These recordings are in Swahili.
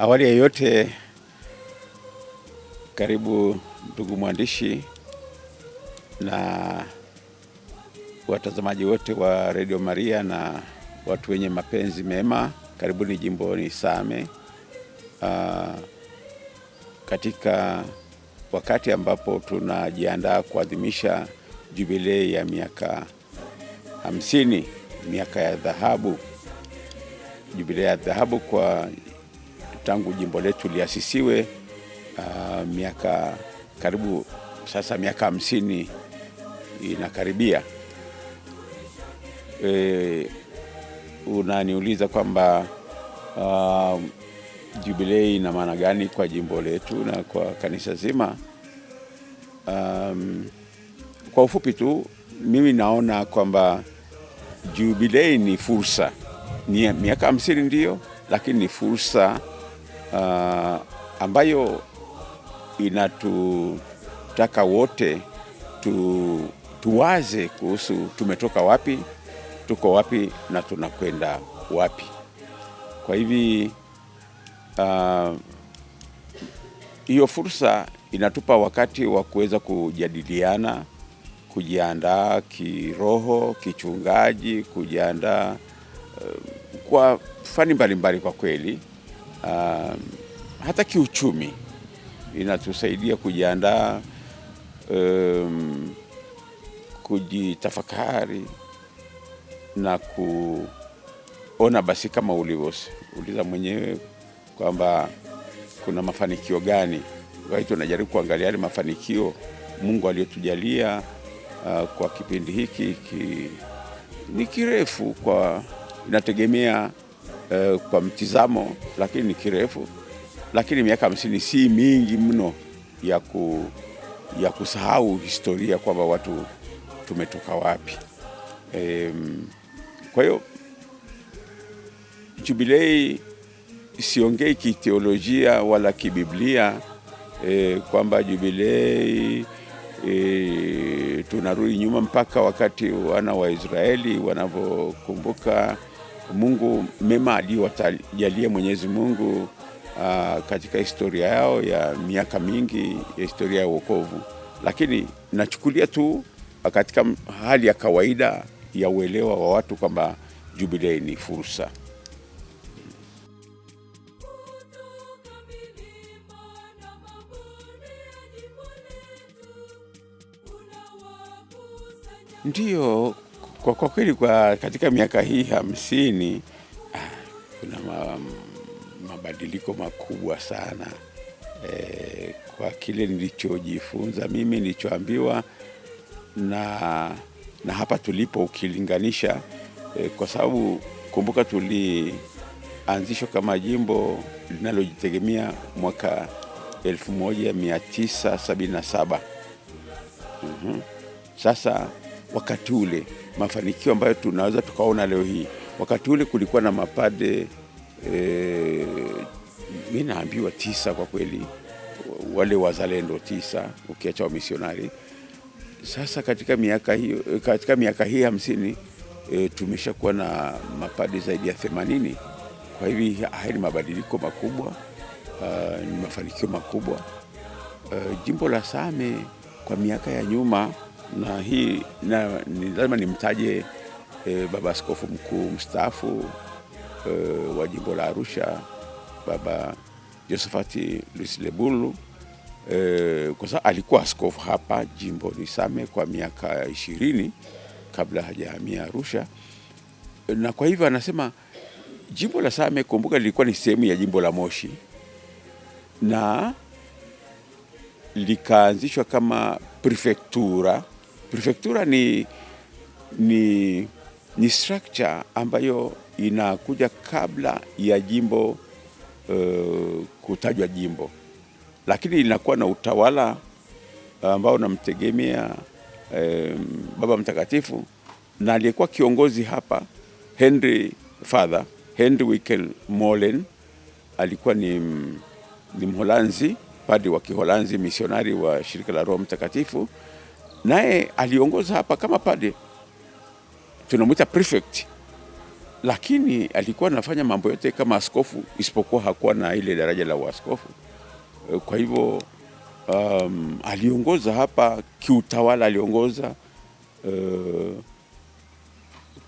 Awali ya yote, karibu ndugu mwandishi na watazamaji wote wa Radio Maria na watu wenye mapenzi mema. Karibuni jimboni Same, katika wakati ambapo tunajiandaa kuadhimisha jubilei ya miaka 50, miaka ya dhahabu, jubilei ya dhahabu kwa tangu jimbo letu liasisiwe. Miaka karibu sasa, miaka 50 inakaribia. Unaniuliza kwamba jubilei ina maana gani kwa jimbo letu na kwa kanisa zima? Kwa ufupi tu, mimi naona kwamba jubilei ni fursa. Ni miaka 50 ndio, lakini ni fursa ambayo inatutaka wote tuwaze kuhusu tumetoka wapi, tuko wapi na tunakwenda wapi. Kwa hivi hiyo fursa inatupa wakati wa kuweza kujadiliana, kujiandaa kiroho, kichungaji, kujiandaa kwa fani mbalimbali. Kwa kweli hata kiuchumi inatusaidia kujiandaa, kujitafakari na kuona basi kama ulivyouliza mwenyewe kwamba kuna mafanikio gani. Kwa hiyo tunajaribu kuangalia yale mafanikio Mungu aliyotujalia kwa kipindi hiki ni kirefu, kwa inategemea kwa mtizamo, lakini ni kirefu. Lakini miaka 50 si mingi mno ya kusahau historia kwamba watu tumetoka wapi. Kwa hiyo jubilei siongei kiteolojia wala kibiblia kwamba jubilei tunarudi nyuma mpaka wakati wana wa Israeli wanavyokumbuka Mungu mema aliyowajalia Mwenyezi Mungu katika historia yao ya miaka mingi ya historia ya wokovu. Lakini nachukulia tu katika hali ya kawaida ya uelewa wa watu kwamba jubilei ni fursa. Ndiyo, kwa kweli katika miaka hii 50 kuna mabadiliko makubwa sana kwa kile nilichojifunza mimi, nilichoambiwa na hapa tulipo ukilinganisha, kwa sababu kumbuka tulianzishwa kama jimbo linalojitegemea mwaka 1977. Sasa wakati ule mafanikio ambayo tunaweza tukaona leo hii, wakati ule kulikuwa na mapade mimi naambiwa 9 kwa kweli, wale wazalendo 9 ukiacha wa misionari. Sasa katika miaka hii 50 tumeshakuwa na mapade zaidi ya 80. Kwa hivi haya ni mabadiliko makubwa, ni mafanikio makubwa. Jimbo la Same kwa miaka ya nyuma, na hii ni lazima nimtaje Baba Askofu Mkuu mstaafu wa jimbo la Arusha, Baba Josephati Lusilebulu, kwa sababu alikuwa askofu hapa jimbo ni Same kwa miaka 20 kabla hajahamia Arusha. Na kwa hivyo anasema jimbo la Same, kumbuka, lilikuwa ni sehemu ya jimbo la Moshi na likaanzishwa kama prefectura. Prefectura ni structure ambayo inakuja kabla ya jimbo kutajwa jimbo, lakini inakuwa na utawala ambao unamtegemea Baba Mtakatifu, na aliyekuwa kiongozi hapa Father Henry Wickel Molen alikuwa ni Mholanzi, padri wa Kiholanzi, misionari wa shirika la Roho Mtakatifu, naye aliongoza hapa kama padri, tunamuita prefect. lakini alikuwa anafanya mambo yote kama askofu, isipokuwa hakuwa na ile daraja la uaskofu. Kwa hivyo aliongoza hapa kiutawala, aliongoza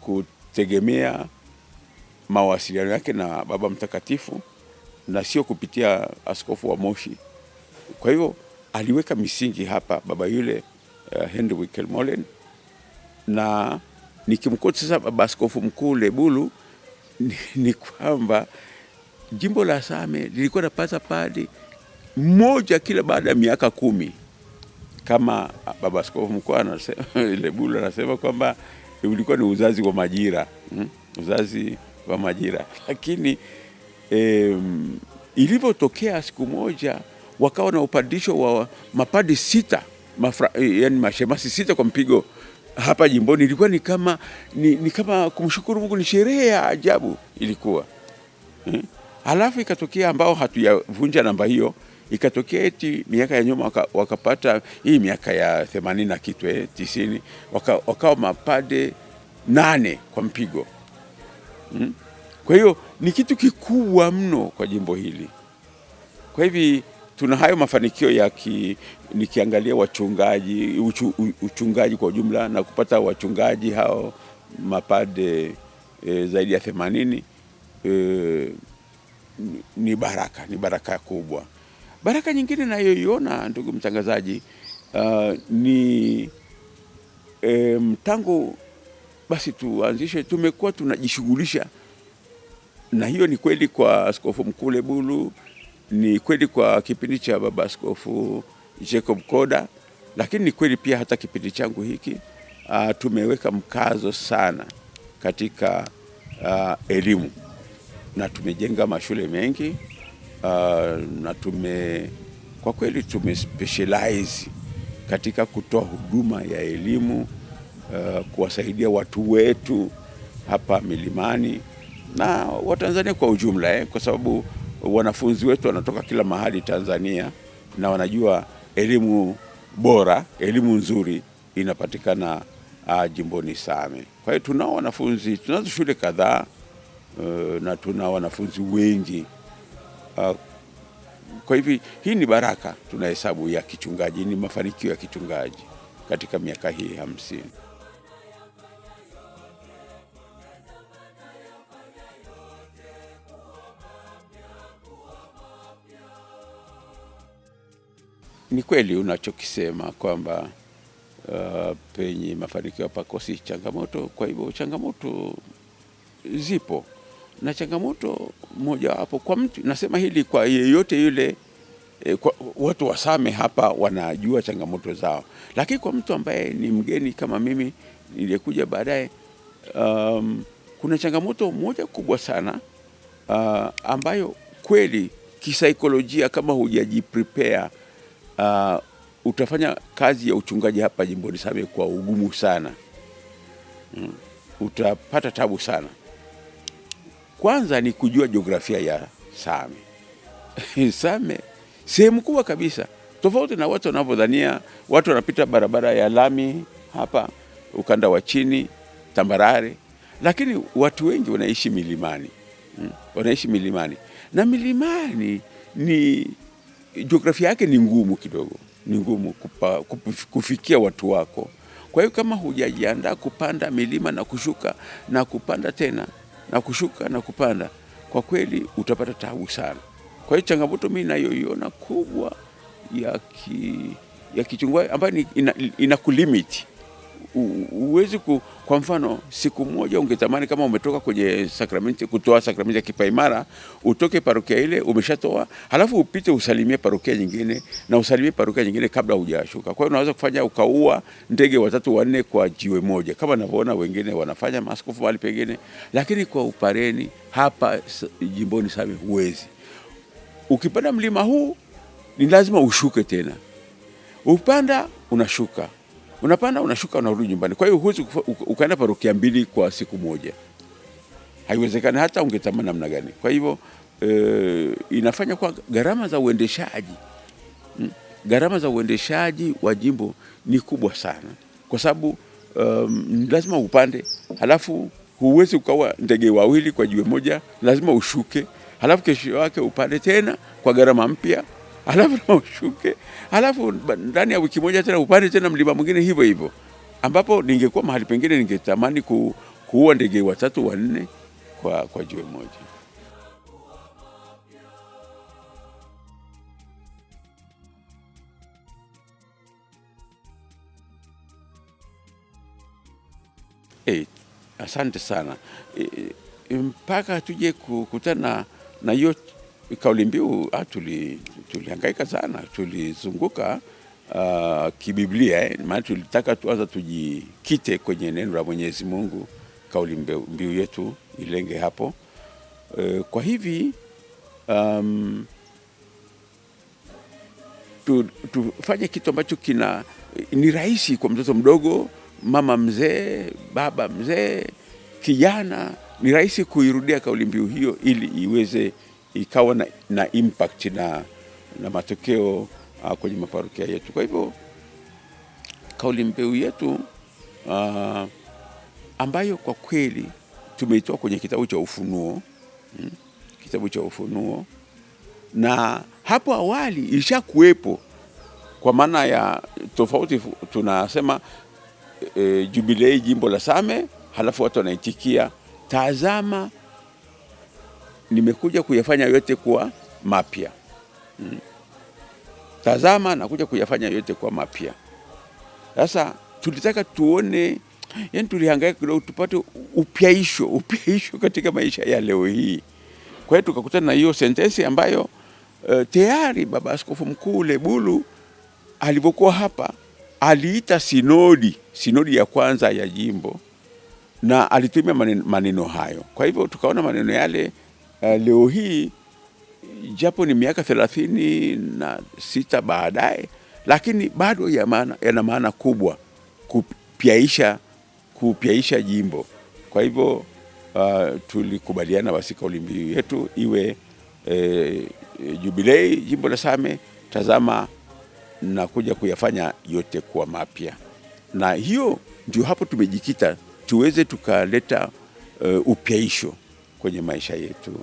kutegemea mawasiliano yake na Baba Mtakatifu na sio kupitia askofu wa Moshi. Kwa hivyo aliweka misingi hapa baba yule Henry Wickel-Molen, na nikimkoti sasa baba askofu mkuu Lebulu ni kwamba jimbo la Same lilikuwa napata padri mmoja kila baada ya miaka 10, kama baba askofu mkuu anasema Lebulu anasema kwamba ulikuwa ni uzazi wa majira, uzazi wa majira. Lakini ilivyotokea siku moja wakawa na upadisho wa mapadi 6, yani mashemasi 6 kwa mpigo hapa jimboni. Ilikuwa ni kama kumshukuru Mungu, ni sherehe ya ajabu ilikuwa. Halafu ikatokea ambao hatuyavunja namba hiyo, ikatokea eti miaka ya nyuma wakapata hii miaka ya 80 na kitu 90, wakawa mapade 8 kwa mpigo. Kwa hiyo ni kitu kikubwa mno kwa jimbo hili. Kwa hivi tuna hayo mafanikio nikiangalia wachungaji, uchungaji kwa ujumla, na kupata wachungaji hao mapade zaidi ya 80 ni baraka kubwa. Baraka nyingine nayoiona, ndugu mtangazaji, ni tangu basi tuanzishe, tumekuwa tunajishughulisha, na hiyo ni kweli kwa askofu mkuu Lebulu, ni kweli kwa kipindi cha baba askofu Jacob Koda, lakini ni kweli pia hata kipindi changu hiki. Tumeweka mkazo sana katika elimu, na tumejenga mashule mengi, na kwa kweli tumespecialize katika kutoa huduma ya elimu, kuwasaidia watu wetu hapa milimani na Watanzania kwa ujumla, kwa sababu wanafunzi wetu wanatoka kila mahali Tanzania, na wanajua elimu bora, elimu nzuri inapatikana jimboni Same. Kwa hiyo tunao wanafunzi, tunazo shule kadhaa, na tuna wanafunzi wengi. Kwa hivi hii ni baraka tunahesabu ya kichungaji, ni mafanikio ya kichungaji katika miaka hii 50. Ni kweli unachokisema kwamba penye mafanikio pakosi changamoto. Kwa hivyo changamoto zipo, na changamoto moja hapo kwa mtu, nasema hili kwa yeyote yule, kwa watu wa Same hapa wanajua changamoto zao, lakini kwa mtu ambaye ni mgeni kama mimi niliyekuja baadaye, kuna changamoto moja kubwa sana, ambayo kweli kisaikolojia, kama hujajiprepare, utafanya kazi ya uchungaji hapa jimboni Same kwa ugumu sana. Utapata tabu sana. Kwanza ni kujua jiografia ya Same. Same sehemu kubwa kabisa, tofauti na watu wanavyodhania. Watu wanapita barabara ya lami hapa ukanda wa chini tambarare, lakini watu wengi wanaishi milimani. Wanaishi milimani, na milimani ni jiografia yake ni ngumu kidogo, ni ngumu kufikia watu wako. Kwa hiyo kama hujajiandaa kupanda milima na kushuka na kupanda tena na kushuka na kupanda, kwa kweli utapata taabu sana. Kwa hiyo changamoto mimi nayoiona kubwa ya kichungaji ambayo ina kulimit. Uwezi kwa mfano siku moja ungetamani kama umetoka kwenye sakramenti, kutoa sakramenti ya kipaimara, utoke parokia ile umeshatoa, halafu upite usalimie parokia nyingine na usalimie parokia nyingine kabla hujashuka. Kwa hiyo unaweza kufanya ukaua ndege 3 4 kwa jiwe moja, kama ninavyoona wengine wanafanya maaskofu mahali pengine, lakini kwa upareni hapa jimboni Same huwezi. Ukipanda mlima huu ni lazima ushuke tena, upanda unashuka, unapanda unashuka, unarudi nyumbani. Kwa hiyo huwezi ukaenda parokia 2 kwa siku moja, haiwezekani hata ungetamani namna gani. Kwa hivyo inafanya kwa gharama za uendeshaji wa jimbo ni kubwa sana, kwa sababu lazima upande, halafu huwezi ukawa ndege wawili kwa jiwe moja, lazima ushuke, halafu kesho yake upande tena kwa gharama mpya, halafu na ushuke, halafu ndani ya wiki moja tena upande tena mlima mwingine hivyo hivyo, ambapo ningekuwa mahali pengine ningetamani kuua ndege watatu wanne kwa jiwe moja. Asante sana. Mpaka tuje kukutana na hiyo kauli mbiu, tulihangaika sana, tulizunguka kibiblia, maana tulitaka tuanza tujikite kwenye neno la Mwenyezi Mungu, kauli mbiu yetu ilenge hapo. Kwa hivi tufanye kitu ambacho ni rahisi kwa mtoto mdogo, mama mzee, baba mzee, kijana, ni rahisi kuirudia kauli mbiu hiyo ili iweze ikawa na impact na matokeo kwenye maparokia yetu. Kwa hivyo kauli mbiu yetu ambayo kwa kweli tumeitoa kwenye kitabu cha Ufunuo, kitabu cha Ufunuo, na hapo awali ilishakuwepo, kwa maana ya tofauti tunasema Jubilei jimbo la Same, halafu watu wanaitikia, tazama nimekuja kuyafanya yote kuwa mapya. Tazama nakuja kuyafanya yote kuwa mapya. Sasa tulitaka tuone, yani tulihangaika kidogo tupate upyaisho katika maisha ya leo hii. Kwa hiyo tukakutana na hiyo sentensi ambayo tayari Baba Askofu Mkuu Lebulu alipokuwa hapa aliita sinodi ya kwanza ya jimbo, na alitumia maneno hayo. Kwa hivyo tukaona maneno yale leo hii, japo ni miaka 36 baadaye, lakini bado yana maana kubwa kupyaisha jimbo. Kwa hivyo tulikubaliana basi kauli mbiu yetu iwe Jubilei jimbo la Same, tazama na kuja kuyafanya yote kuwa mapya. Na hiyo ndio hapo tumejikita tuweze tukaleta upyaisho kwenye maisha yetu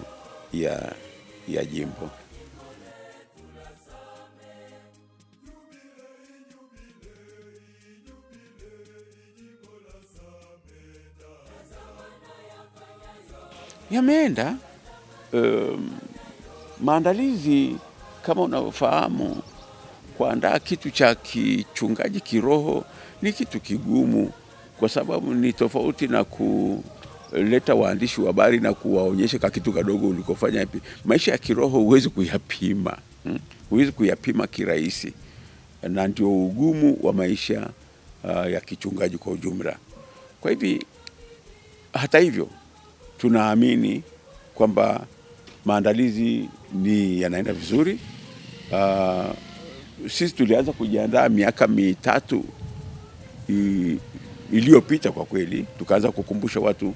ya jimbo. Yameenda maandalizi, kama unavyofahamu, kuandaa kitu cha kichungaji kiroho ni kitu kigumu, kwa sababu ni tofauti na kuleta waandishi wa habari na kuwaonyesha kitu kadogo ulikofanya. Maisha ya kiroho huwezi kuyapima kirahisi, na ndio ugumu wa maisha ya kichungaji kwa ujumla. Kwa hivi hata hivyo tunaamini kwamba maandalizi yanaenda vizuri. Sisi tulianza kujiandaa miaka 3 iliyopita. Kwa kweli tukaanza kukumbusha watu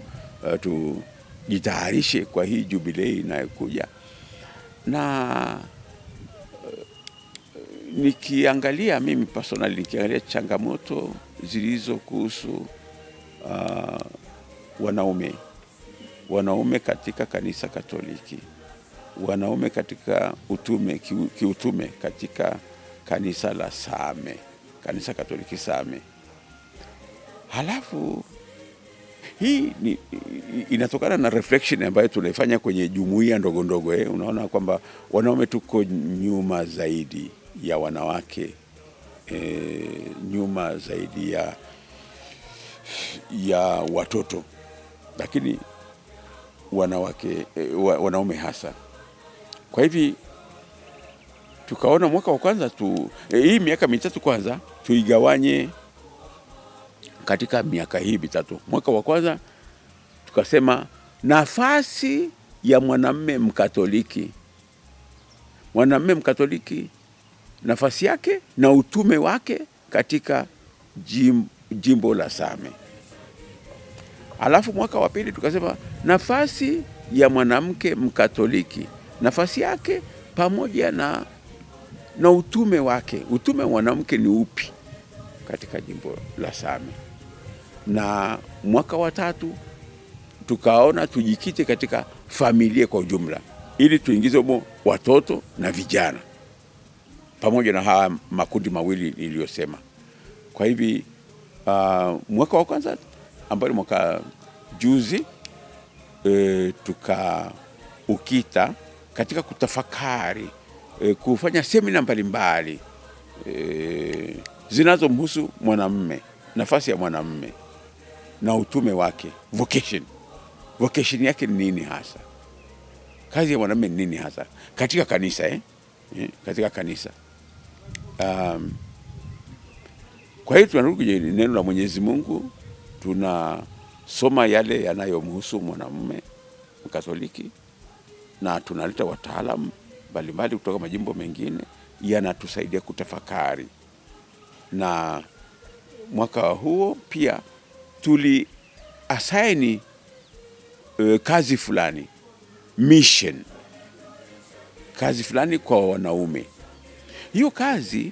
tujitayarishe kwa hii jubilei inayokuja, na mimi personally nikiangalia changamoto zilizo kuhusu wanaume katika kanisa Katoliki, wanaume katika kiutume katika kanisa la Same, kanisa Katoliki Same. Halafu hii inatokana na reflection ambayo tunaifanya kwenye jumuiya ndogo ndogo. Unaona kwamba wanaume tuko nyuma zaidi ya wanawake, nyuma zaidi ya watoto, lakini wanaume hasa. Kwa hivi tukaona mwaka wa kwanza hii miaka 3 kwanza tuigawanye katika miaka hii 3. Mwaka wa kwanza tukasema nafasi ya mwanamume Mkatoliki. Mwanamume Mkatoliki, nafasi yake na utume wake katika jimbo la Same. Alafu mwaka wa pili tukasema nafasi ya mwanamke Mkatoliki, nafasi yake pamoja na utume wake. Utume wa mwanamke ni upi katika jimbo la Same? Na mwaka wa 3 tukaona tujikite katika familia kwa ujumla, ili tuingize humo watoto na vijana pamoja na haya makundi mawili niliyosema. Kwa hivi mwaka wa kwanza ambao ni mwaka juzi, tukaukita katika kutafakari, kufanya semina mbalimbali zinazomhusu mwanamume, nafasi ya mwanamume na utume wake, vocation yake ni nini hasa, kazi ya mwanamume ni nini hasa katika kanisa katika kanisa. Kwa hiyo tunarudi kwenye neno la Mwenyezi Mungu, tunasoma yale yanayomhusu mwanamume Mkatoliki, na tunaleta wataalamu mbalimbali kutoka majimbo mengine, yanatusaidia kutafakari. Na mwaka huo pia tuli assign kazi fulani, mission, kazi fulani kwa wanaume. Hiyo kazi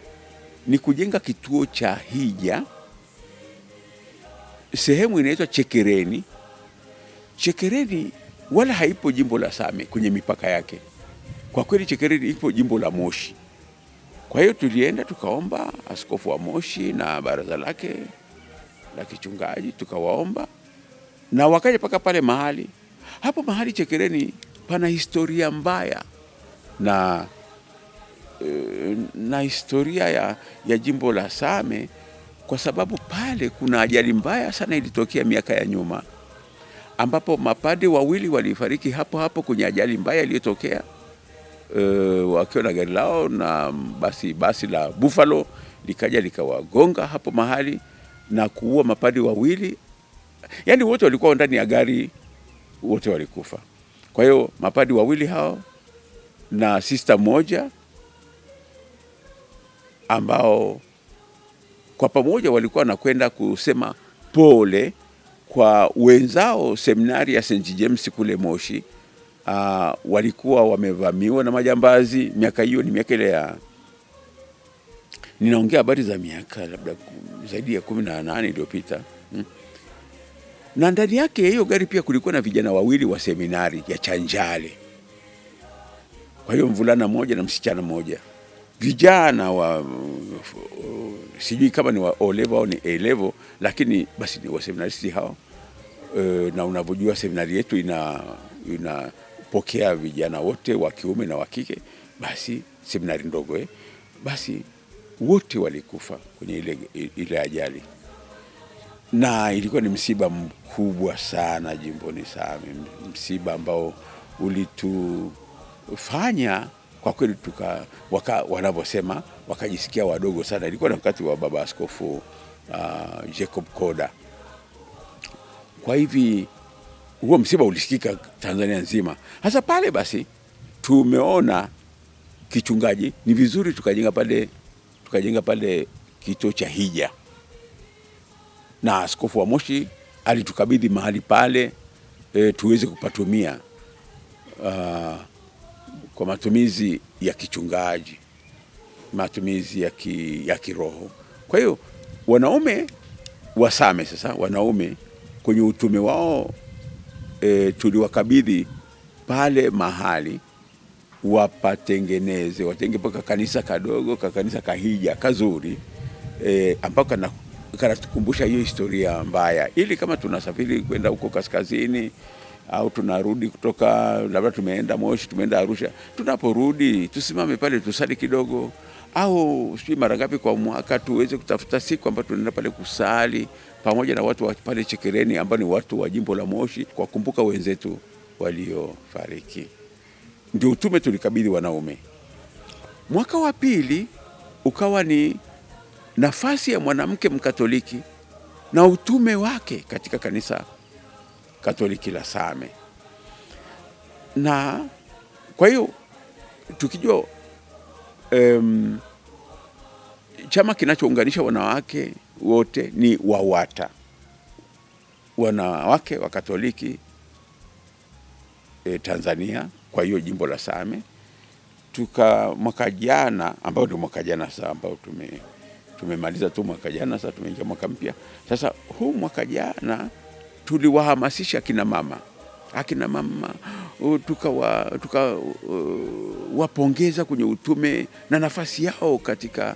ni kujenga kituo cha hija, sehemu inaitwa Chekereni. Chekereni wala haipo jimbo la Same kwenye mipaka yake. Kwa kweli Chekereni ipo jimbo la Moshi. Kwa hiyo tulienda tukaomba askofu wa Moshi na baraza lake la kichungaji, tukawaomba na wakaja paka pale mahali. Hapo mahali Chekereni pana historia mbaya na historia ya jimbo la Same, kwa sababu pale kuna ajali mbaya sana ilitokea miaka ya nyuma, ambapo mapade wawili walifariki hapo hapo kwenye ajali mbaya iliyotokea wakiwa na gari lao, na basi la Buffalo likaja likawagonga hapo mahali na kuua mapade wawili. Yani wote walikuwa ndani ya gari, wote walikufa. Kwa hiyo mapade wawili hao na sister moja ambao kwa pamoja walikuwa nakwenda kusema pole kwa wenzao seminari ya St. James kule Moshi. Walikuwa wamevamiwa na majambazi. Miaka hiyo ni miaka ile ya, ninaongea habari za miaka labda zaidi ya 18 iliyopita. Na ndani yake hiyo gari pia kulikuwa na vijana wawili wa seminari ya Chanjale. Kwa hiyo mvulana mmoja na msichana mmoja, vijana wa sijui kama ni wa O level au ni A level, lakini basi ni wa seminaristi hao. Na unavyojua seminari yetu inapokea vijana wote wa kiume na wa kike, basi seminari ndogo basi wote walikufa kwenye ile ajali, na ilikuwa ni msiba mkubwa sana jimboni Same, msiba ambao ulitufanya kwa kweli wanavyosema wakajisikia wadogo sana. Ilikuwa na wakati wa baba askofu Jacob Koda. Kwa hivi huo msiba ulisikika Tanzania nzima. Hasa pale basi tumeona kichungaji ni vizuri tukajenga pale kituo cha hija, na askofu wa Moshi alitukabidhi mahali pale tuweze kupatumia kwa matumizi ya kichungaji, matumizi ya kiroho. Kwa hiyo wanaume wa Same sasa, wanaume kwenye utume wao tuliwakabidhi pale mahali watenge paka kanisa kadogo, kanisa kahija kazuri, ambako kanatukumbusha hiyo historia mbaya, ili kama tunasafiri kwenda huko kaskazini au tunarudi kutoka labda tumeenda Moshi, tumeenda Arusha, tunaporudi tusimame pale tusali kidogo, au sijui mara ngapi kwa mwaka tuweze kutafuta siku ambayo tunaenda pale kusali pamoja na watu wa pale Chekereni ambao ni watu wa jimbo la Moshi, kwa kumbuka wenzetu waliofariki. Ndio utume tulikabidhi wanaume. Mwaka wa pili ukawa ni nafasi ya mwanamke Mkatoliki na utume wake katika kanisa Katoliki la Same. Na kwa hiyo tukijua chama kinachounganisha wanawake wote ni WAWATA, wanawake wa Katoliki Tanzania. Kwa hiyo jimbo la Same mwaka jana, ambao ndio mwaka jana sasa, ambao tumemaliza tu mwaka jana, sasa tumeingia mwaka mpya. Sasa huu mwaka jana tuliwahamasisha kina mama akina mama wapongeza kwenye utume na nafasi yao katika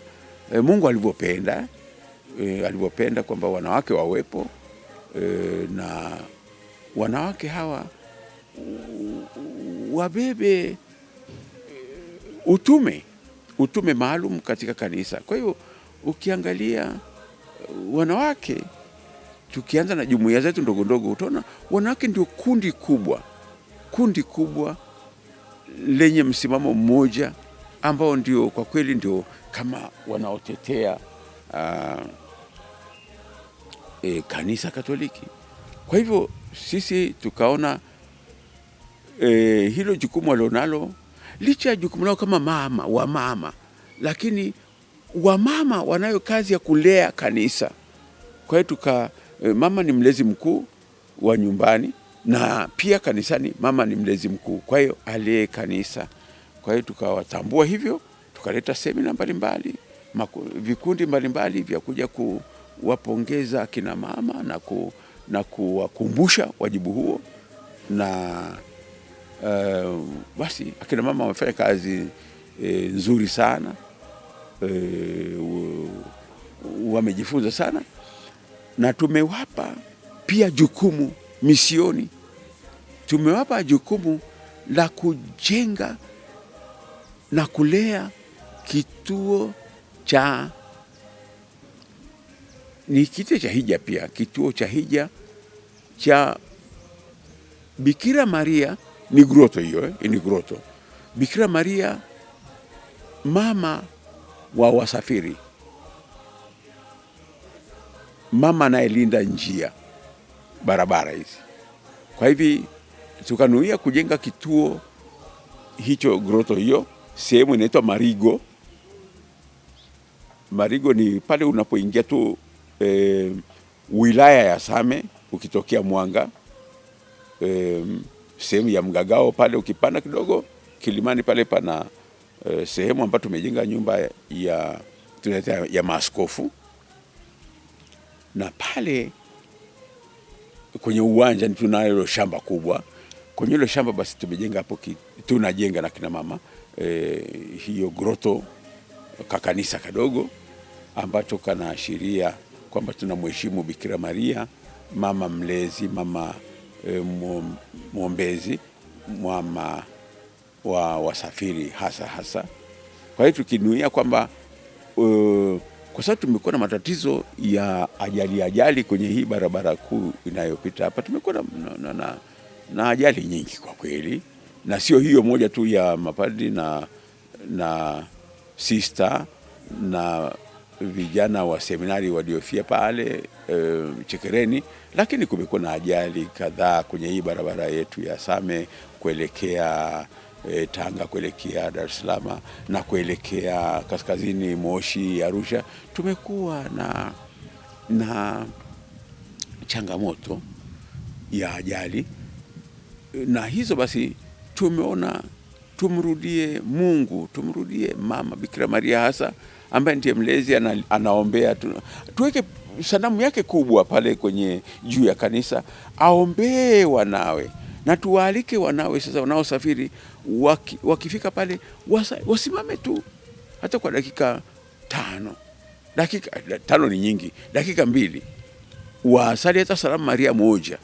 Mungu alivyopenda kwamba wanawake wawepo, na wanawake hawa wabebe utume maalum katika kanisa. Kwa hiyo ukiangalia wanawake, tukianza na jumuiya zetu ndogo ndogo, utaona wanawake ndio kundi kubwa lenye msimamo mmoja, ambao ndio kwa kweli ndio kama wanaotetea kanisa Katoliki. Kwa hivyo sisi tukaona hilo jukumu walionalo, licha ya jukumu lao kama wamama, lakini wamama wanayo kazi ya kulea kanisa. Kwa hiyo mama ni mlezi mkuu wa nyumbani, na pia kanisani mama ni mlezi mkuu, kwa hiyo alee kanisa. Kwa hiyo tukawatambua hivyo, tukaleta semina mbalimbali, vikundi mbalimbali vya kuja kuwapongeza akina mama na kuwakumbusha wajibu huo. Na basi akina mama wamefanya kazi nzuri sana, wamejifunza sana, na tumewapa pia jukumu misioni. Tumewapa jukumu la kujenga na kulea kituo cha hija, pia kituo cha hija cha Bikira Maria. Ni groto hiyo, ni groto Bikira Maria, mama wa wasafiri, mama anayelinda njia, barabara hizi. Kwa hivi tukanuia kujenga kituo hicho, groto hiyo, sehemu inaitwa Marigo. Marigo ni pale unapoingia tu wilaya ya Same ukitokea Mwanga, sehemu ya Mgagao pale, ukipanda kidogo kilimani pale pana sehemu ambayo tumejenga nyumba ya maaskofu, na pale kwenye uwanja tunalo shamba kubwa. Kwenye hilo shamba basi tumejenga hapo, tunajenga na kina mama hiyo groto, kakanisa kadogo ambacho kanaashiria kwamba tunamheshimu Bikira Maria, mama mlezi, mama mwombezi, mama wa wasafiri hasa. Kwa hiyo tukinuia kwamba kwa sababu tumekuwa na matatizo ya ajali kwenye hii barabara kuu inayopita hapa, tumekuwa na ajali nyingi kwa kweli, na sio hiyo moja tu ya mapadri na sister na vijana wa seminari waliofia pale Chekereni, lakini kumekuwa na ajali kadhaa kwenye hii barabara yetu ya Same kuelekea Tanga, kuelekea Dar es Salaam na kuelekea kaskazini Moshi, Arusha. Tumekuwa na changamoto ya ajali, na hizo basi tumeona tumrudie Mungu, tumrudie mama Bikira Maria hasa, ambaye ndiye mlezi, anaombea. Tuweke sanamu yake kubwa pale kwenye juu ya kanisa, aombee wanawe, na tuwaalike wanawe sasa wanaosafiri wakifika pale wasimame tu hata kwa dakika 5. Dakika 5 ni nyingi, dakika 2 wasali hata salamu Maria moja.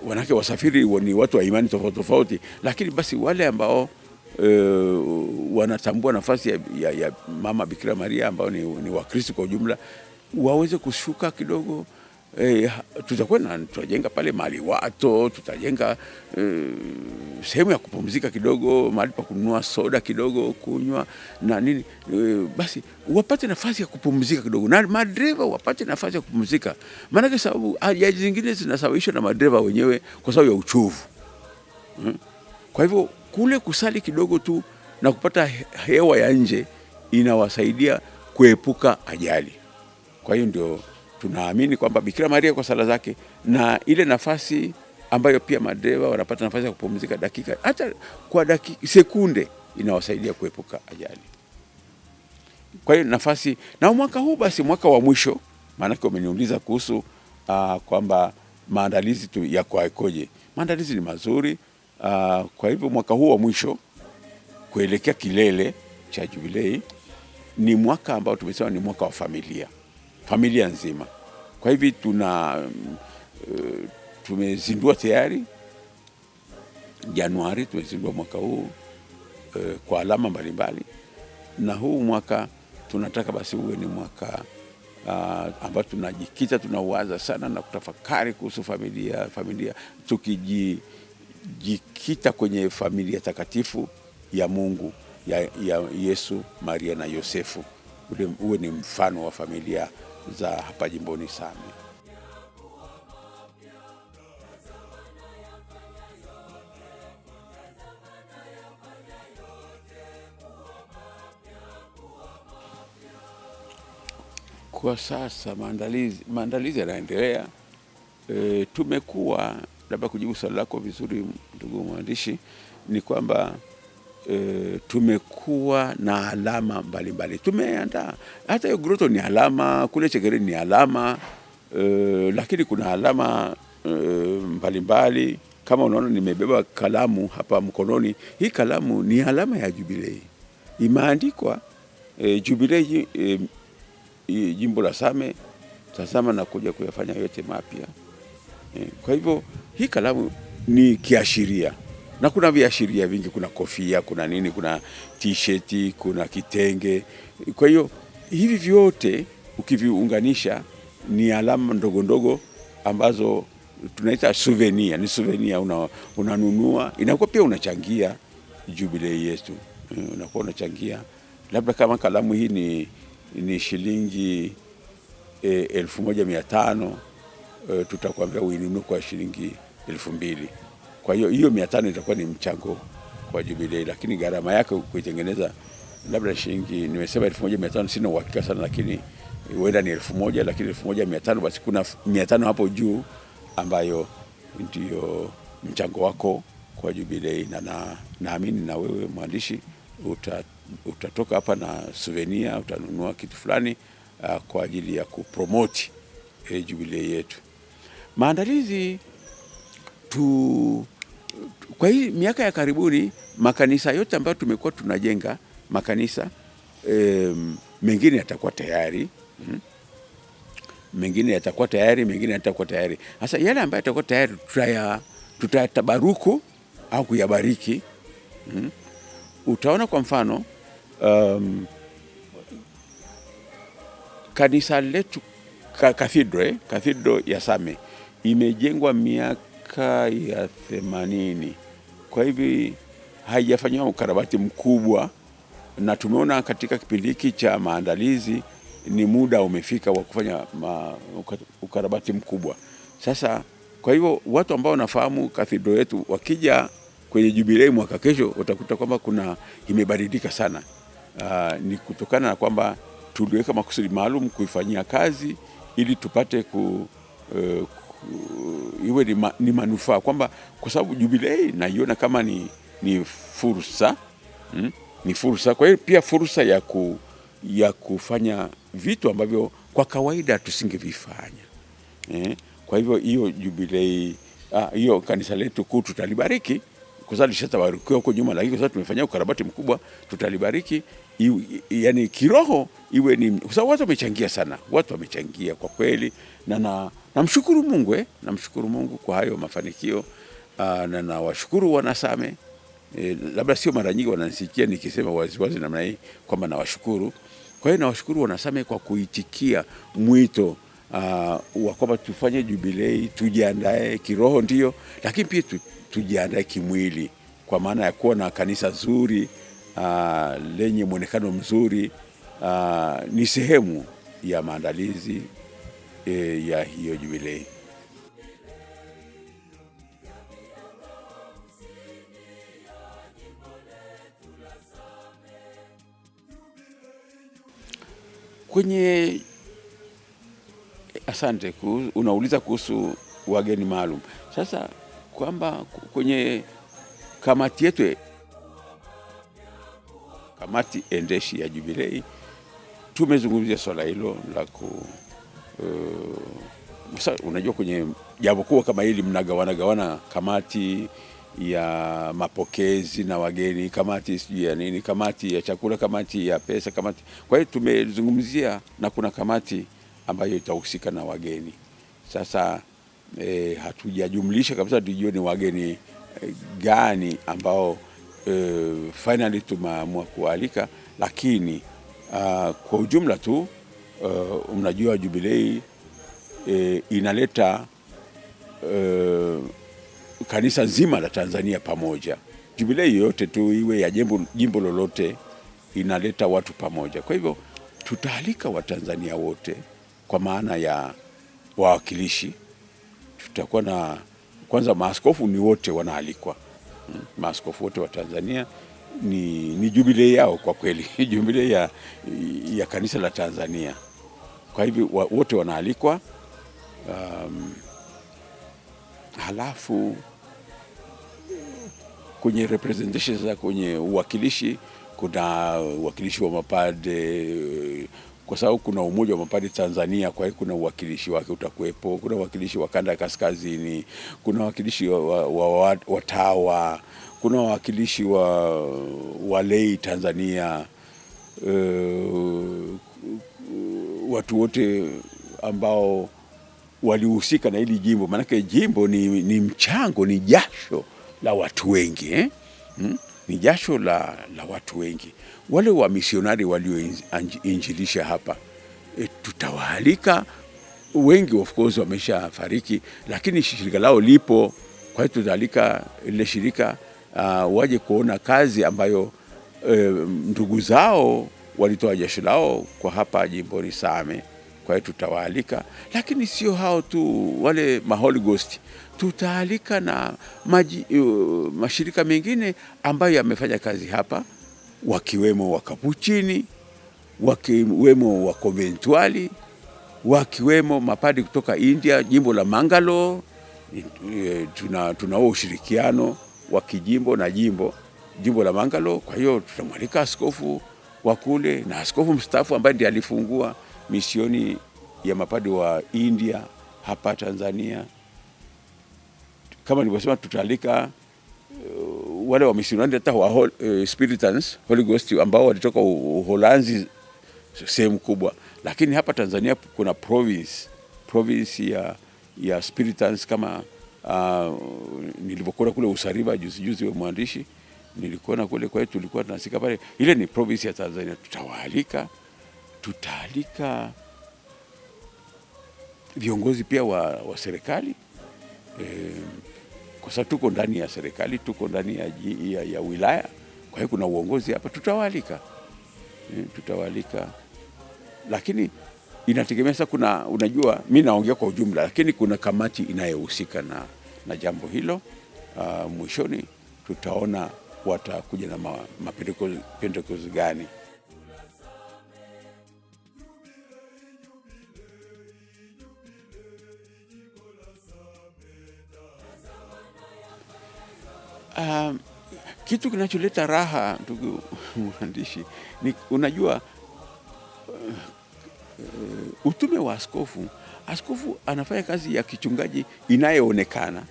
Wanawake wasafiri ni watu wa imani tofauti, lakini basi wale ambao wanatambua nafasi ya mama Bikira Maria, ambao ni Wakristo kwa ujumla, waweze kushuka kidogo. Tutajenga pale mahali wato, tutajenga sehemu ya kupumzika kidogo, mahali pa kununua soda kidogo kunywa na nini, basi wapate nafasi ya kupumzika kidogo, na madereva wapate nafasi ya kupumzika, maana sababu ajali zingine zinasababishwa na madereva wenyewe kwa sababu ya uchovu. Kwa hivyo kule kusali kidogo tu na kupata hewa ya nje inawasaidia kuepuka ajali. Kwa hiyo ndio tunaamini kwamba Bikira Maria kwa sala zake na ile nafasi ambayo pia madereva wanapata nafasi ya kupumzika dakika, hata kwa sekunde, inawasaidia kuepuka ajali. Kwa hiyo nafasi, na mwaka huu basi mwaka wa mwisho, maana umeniuliza kuhusu kwamba maandalizi tu yakoje. Maandalizi ni mazuri. Kwa hivyo mwaka huu wa mwisho kuelekea kilele cha jubilei ni mwaka ambao tumesema ni mwaka wa familia nzima. Kwa hivyo tumezindua tayari Januari, tumezindua mwaka huu kwa alama mbalimbali, na huu mwaka tunataka basi uwe ni mwaka ambao tunajikita, tunawaza sana na kutafakari kuhusu familia, tukijikita kwenye familia takatifu ya Mungu ya Yesu, Maria na Yosefu. Uwe ni mfano wa familia za hapa jimboni Same. Kwa sasa maandalizi yanaendelea. Tumekuwa, labda kujibu swali lako vizuri ndugu mwandishi, ni kwamba tumekuwa na alama mbalimbali. Tumeandaa hata hiyo groto ni alama, kule Chekereni ni alama, lakini kuna alama mbalimbali. Kama unaona nimebeba kalamu hapa mkononi, hii kalamu ni alama ya jubilei, imeandikwa jubilei jimbo la Same, tazama na kuja kuyafanya yote mapya. Kwa hivyo hii kalamu ni kiashiria, na kuna viashiria vingi, kuna kofia, kuna nini, kuna t-shirt, kuna kitenge. Kwa hiyo hivi vyote ukiviunganisha ni alama ndogo ndogo ambazo tunaita souvenir. Ni souvenir unanunua, inakuwa pia unachangia jubilei yetu. Unakuwa unachangia, labda kama kalamu hii ni shilingi 1500, tutakwambia uinunue kwa shilingi 2000. Kwa hiyo 500 itakuwa ni mchango kwa jubilei, lakini gharama yake kuitengeneza labda shilingi, nimesema 1500, sina uhakika sana, lakini huenda ni 1000, lakini 1500, basi kuna 500 hapo juu ambayo ndio mchango wako kwa jubilei. Na naamini na wewe mwandishi utatoka hapa na souvenir, utanunua kitu fulani kwa ajili ya kupromote jubilei yetu. Maandalizi kwa hii miaka ya karibuni, makanisa yote ambayo tumekuwa tunajenga, makanisa mengine yatakuwa tayari, mengine yatakuwa tayari. Sasa yale ambayo yatakuwa tayari tutayatabaruku au kuyabariki. Utaona kwa mfano kanisa letu Cathedral ya Same imejengwa miaka ya 80. Kwa hivi haijafanywa ukarabati mkubwa, na tumeona katika kipindi hiki cha maandalizi ni muda umefika wa kufanya ukarabati mkubwa. Sasa kwa hivyo watu ambao wanafahamu cathedral yetu wakija kwenye jubilei mwaka kesho, utakuta kwamba imebadilika sana. Ni kutokana na kwamba tuliweka makusudi maalum kuifanyia kazi ili tupate iwe ni manufaa, kwamba kwa sababu jubilei naiona kama ni fursa, ni fursa. Kwa hiyo pia fursa ya kufanya vitu ambavyo kwa kawaida tusingevifanya. Kwa hivyo hiyo jubilei, hiyo kanisa letu kuu tutalibariki, kwa sababu lishatabarikiwa huko nyuma, lakini sasa tumefanya ukarabati mkubwa, tutalibariki yani kiroho iwe ni, kwa sababu watu wamechangia sana, watu wamechangia kwa kweli, na namshukuru Mungu, namshukuru Mungu kwa hayo mafanikio, na nawashukuru Wanasame. Labda sio mara nyingi wananisikia nikisema waziwazi namna hii kwamba nawashukuru. Kwa hiyo nawashukuru Wanasame kwa kuitikia mwito wa kwamba tufanye jubilei, tujiandae kiroho ndio, lakini pia tujiandae kimwili, kwa maana ya kuwa na kanisa zuri lenye mwonekano mzuri. Ni sehemu ya maandalizi ya hiyo jubilei. Asante, unauliza kuhusu wageni maalum. Sasa kwamba kwenye kamati yetu, kamati endeshi ya jubilei, tumezungumzia swala hilo Sasa unajua kwenye jambo kubwa kama hili mnagawana kamati ya mapokezi na wageni, kamati sijui ya nini, kamati ya chakula, kamati ya pesa, kamati. Kwa hiyo tumezungumzia na kuna kamati ambayo itahusika na wageni. Sasa hatujajumlisha kabisa tujue ni wageni gani ambao finally tumeamua kualika, lakini kwa ujumla tu mnajua jubilei inaleta kanisa zima la Tanzania pamoja. Jubilei yote tu iwe ya jimbo lolote inaleta watu pamoja. Kwa hivyo tutaalika Watanzania wote kwa maana ya wawakilishi. Tutakuwa na kwanza, maaskofu ni wote wanaalikwa. Maaskofu wote wa Tanzania ni jubilei yao kwa kweli, jubilei ya kanisa la Tanzania. Kwa hivyo wote wanaalikwa. Halafu kwenye representation za kwenye uwakilishi, kuna uwakilishi wa mapade, kwa sababu kuna umoja wa mapade Tanzania, kwa hiyo kuna uwakilishi wake utakuwepo. Kuna uwakilishi wa kanda ya kaskazini, kuna uwakilishi wa watawa, kuna uwakilishi wa walei Tanzania, watu wote ambao walihusika na hili jimbo, maanake jimbo ni mchango, ni jasho la watu wengi ni jasho la watu wengi. Wale wa misionari walioinjilisha hapa tutawaalika. Wengi of course wameshafariki, lakini shirika lao lipo. Kwa hiyo tutaalika ile shirika waje kuona kazi ambayo ndugu zao walitoa jasho lao kwa hapa jimboni Same. Kwa hiyo tutawaalika, lakini sio hao tu, wale Holy Ghost tutaalika na mashirika mengine ambayo yamefanya kazi hapa, wakiwemo wa Kapuchini, wakiwemo wa Conventuali, wakiwemo mapadi kutoka India, jimbo la Mangalore. Tunao ushirikiano wa kijimbo na jimbo la Mangalore. Kwa hiyo tutamwalika askofu wa kule na askofu mstaafu ambaye ndiye alifungua misioni ya mapadi wa India hapa Tanzania. Kama nilivyosema, tutaalika wale wa misionari hata wa Spiritans, Holy Ghost ambao walitoka Uholanzi sehemu kubwa, lakini hapa Tanzania kuna province ya Spiritans kama nilivyokuwa kule Usariva juzi wa mwandishi nilikuwa kule. Kwa hiyo tulikuwa tunasika pale, ile ni province ya Tanzania. Tutaalika viongozi pia wa serikali, kwa sababu tuko ndani ya serikali, tuko ndani ya wilaya. Kwa hiyo kuna uongozi hapa, tutawaalika, lakini inategemea sasa. Unajua, mimi naongea kwa ujumla, lakini kuna kamati inayohusika na jambo hilo. Mwishoni tutaona watakuja na mapendekezo gani. Kitu kinacholeta raha, ndugu mwandishi, ni unajua utume wa askofu. Askofu anafanya kazi ya kichungaji inayoonekana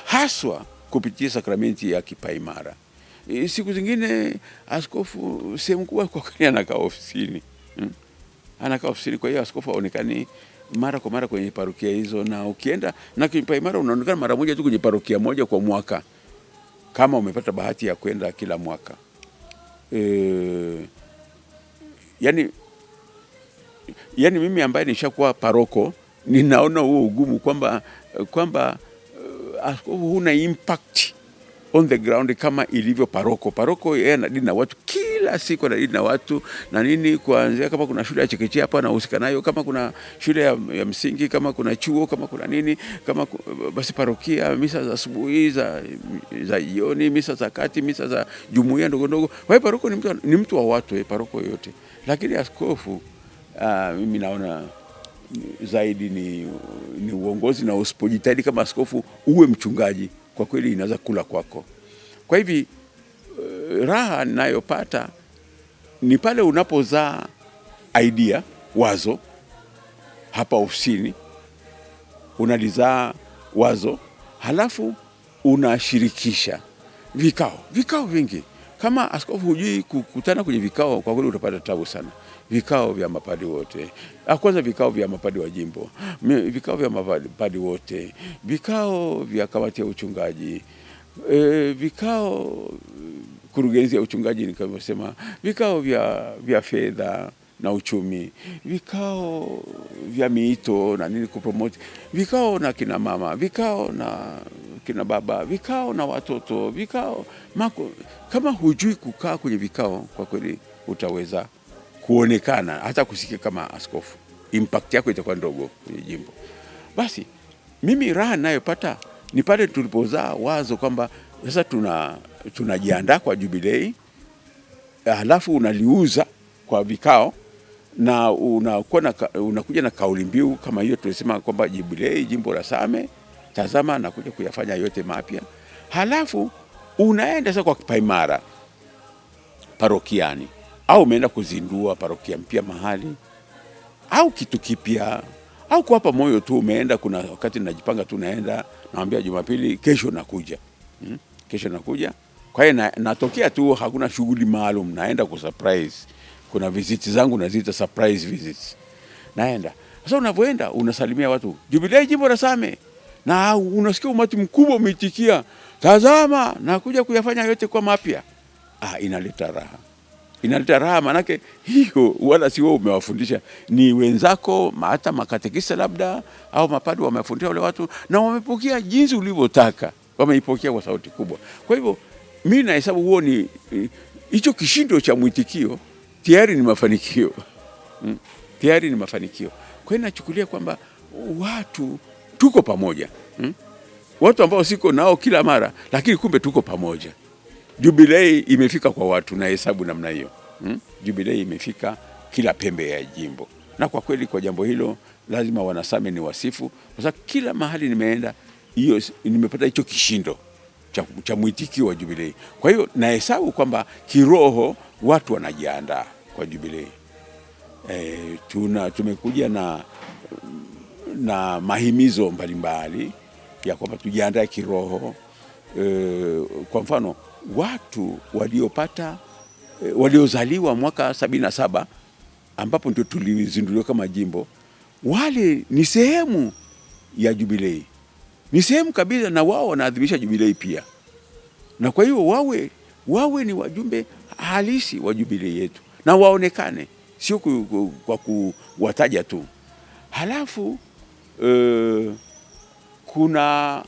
haswa kupitia sakramenti ya kipaimara. Siku zingine askofu sehemu kubwa kwa kweli anakaa ofisini. Kwa hiyo askofu haonekani mara kwa mara kwenye parokia hizo, na ukienda na kipaimara unaonekana mara moja tu kwenye parokia moja kwa mwaka, kama umepata bahati ya kwenda kila mwaka. Yani mimi ambaye nishakuwa paroko ninaona huo ugumu kwamba askofu huna impact on the ground kama ilivyo paroko. Paroko yeye anadili na watu kila siku, anadili na watu na nini, kuanzia kama kuna shule ya chekechea hapa anahusika nayo, kama kuna shule ya msingi, kama kuna chuo, kama kuna nini, basi parokia, misa za asubuhi, za jioni, misa za kati, misa za jumuiya ndogo ndogo. Kwa hiyo paroko ni mtu wa watu, paroko yote. Lakini askofu mimi naona zaidi ni uongozi, na usipojitahidi kama askofu uwe mchungaji, kwa kweli inaweza kula kwako. Kwa hivi raha ninayopata ni pale unapozaa idea wazo hapa ofisini, unalizaa wazo, halafu unashirikisha vikao vingi. Kama askofu hujui kukutana kwenye vikao, kwa kweli utapata tabu sana. Vikao vya mapadi wote, kwanza vikao vya mapadi wa jimbo, vikao vya mapadi wote, vikao vya kamati ya uchungaji, vikao kurugenzi ya uchungaji nikavyosema, vikao vya fedha na uchumi, vikao vya miito na nini kupromote, vikao na kina mama, vikao na kina baba, vikao na watoto, vikao kama hujui kukaa kwenye vikao, kwa kweli utaweza kuonekana hata kusikia kama askofu, impact yako itakuwa ndogo kwenye jimbo. Basi mimi raha ninayopata ni pale tulipozaa wazo kwamba sasa tunajiandaa kwa jubilei, halafu unaliuza kwa vikao na unakuja na kauli mbiu kama hiyo tulisema kwamba jubilei jimbo la Same, tazama nakuja kuyafanya yote mapya. Halafu unaenda sasa kwa kipaimara parokiani, au umeenda kuzindua parokia mpya mahali au kitu kipya, au kuwapa moyo tu. Umeenda, kuna wakati najipanga tu, naenda naambia Jumapili kesho nakuja, kesho nakuja. Kwa hiyo natokea tu, hakuna shughuli maalum, naenda ku surprise. Kuna visits zangu naziita surprise visits, naenda. Sasa unapoenda unasalimia watu, jubilei jimbo la Same, na unasikia umati mkubwa umeitikia, tazama nakuja kuyafanya yote kwa mapya. Inaleta raha. Inaleta raha, manake hiyo wala si wewe umewafundisha, ni wenzako, hata makatekista labda au mapadi wamefundisha wale watu na wamepokea jinsi ulivyotaka, wameipokea kwa sauti kubwa. Kwa hivyo mimi nahesabu huo ni hicho kishindo cha mwitikio tayari ni mafanikio. Tayari ni mafanikio. Kwa hiyo nachukulia kwamba watu tuko pamoja. Watu ambao siko nao kila mara, lakini kumbe tuko pamoja. Jubilei imefika kwa watu, na hesabu namna hiyo. Jubilei imefika kila pembe ya jimbo. Na kwa kweli kwa jambo hilo lazima Wanasame ni wasifu, kwa sababu kila mahali nimeenda hiyo nimepata hicho kishindo cha mwitikio wa jubilei. Kwa hiyo na hesabu kwamba kiroho watu wanajiandaa kwa jubilei. Tumekuja na mahimizo mbalimbali ya kwamba tujiandae kiroho. Kwa mfano watu waliozaliwa mwaka 77 ambapo ndio tulizinduliwa kama jimbo, wale ni sehemu ya jubilei, ni sehemu kabisa, na wao wanaadhimisha jubilei pia, na kwa hiyo wawe ni wajumbe halisi wa jubilei yetu na waonekane, sio kwa kuwataja tu. Halafu kuna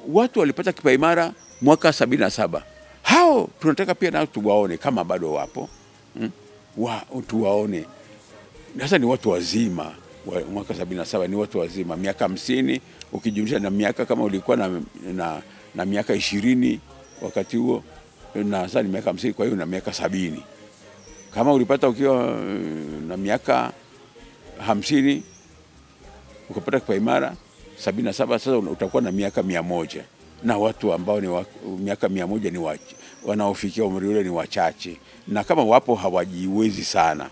watu walipata kipaimara mwaka 77. Hao tunataka pia nao tuwaone kama bado wapo. Tuwaone. Sasa ni watu wazima. Mwaka 77 ni watu wazima, miaka 50 ukijumlisha na miaka kama ulikuwa na miaka 20 wakati huo, na sasa ni miaka 50, kwa hiyo na miaka 70. Kama ulipata ukiwa na miaka 50 ukapata kipaimara 77, sasa utakuwa na miaka 100. Na watu ambao ni miaka 100 ni wanaofikia umri ule ni wachache, na kama wapo hawajiwezi sana.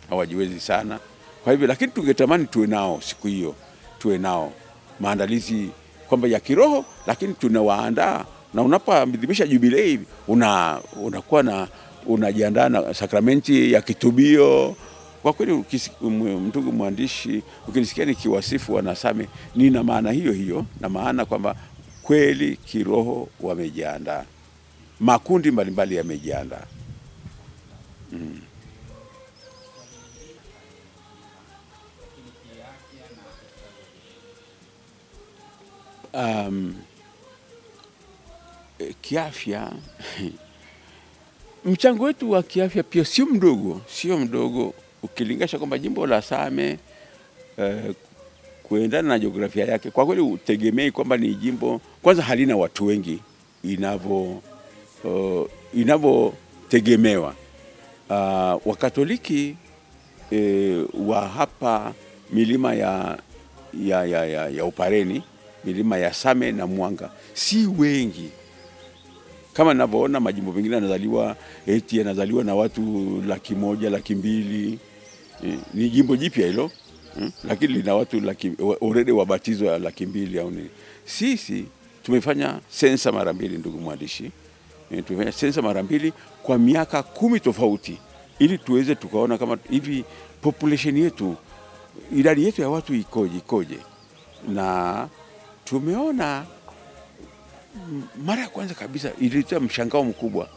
Hawajiwezi sana. Kwa hivyo, lakini tungetamani tuwe nao siku hiyo, tuwe nao maandalizi kwamba ya kiroho, lakini tunawaandaa. Na unapoadhimisha jubilei unakuwa unajiandaa na sakramenti ya kitubio. Kwa kweli ndugu mwandishi, ukinisikia nikiwasifu Wanasame, nina maana hiyo, na maana kwamba kweli kiroho wamejiandaa. Makundi mbalimbali yamejiandaa. Kiafya mchango wetu wa kiafya pia sio mdogo ukilinganisha kwamba jimbo la Same kuendana na jiografia yake, kwa kweli utegemei kwamba ni jimbo kwanza halina watu wengi inavyotegemewa. Wakatoliki wa hapa milima ya Upareni, milima ya Same na Mwanga si wengi kama ninavyoona majimbo mengine yanazaliwa na watu 100,000, 200,000. Ni jimbo jipya hilo, lakini lina watu already wabatizwa 200,000 au nini. Sisi tumefanya sensa mara 2, ndugu mwandishi. Tumefanya sensa mara 2 kwa miaka 10 tofauti, ili tuweze tukaona kama hivi population yetu, idadi yetu ya watu ikoje. Na tumeona mara ya kwanza kabisa ilileta mshangao mkubwa,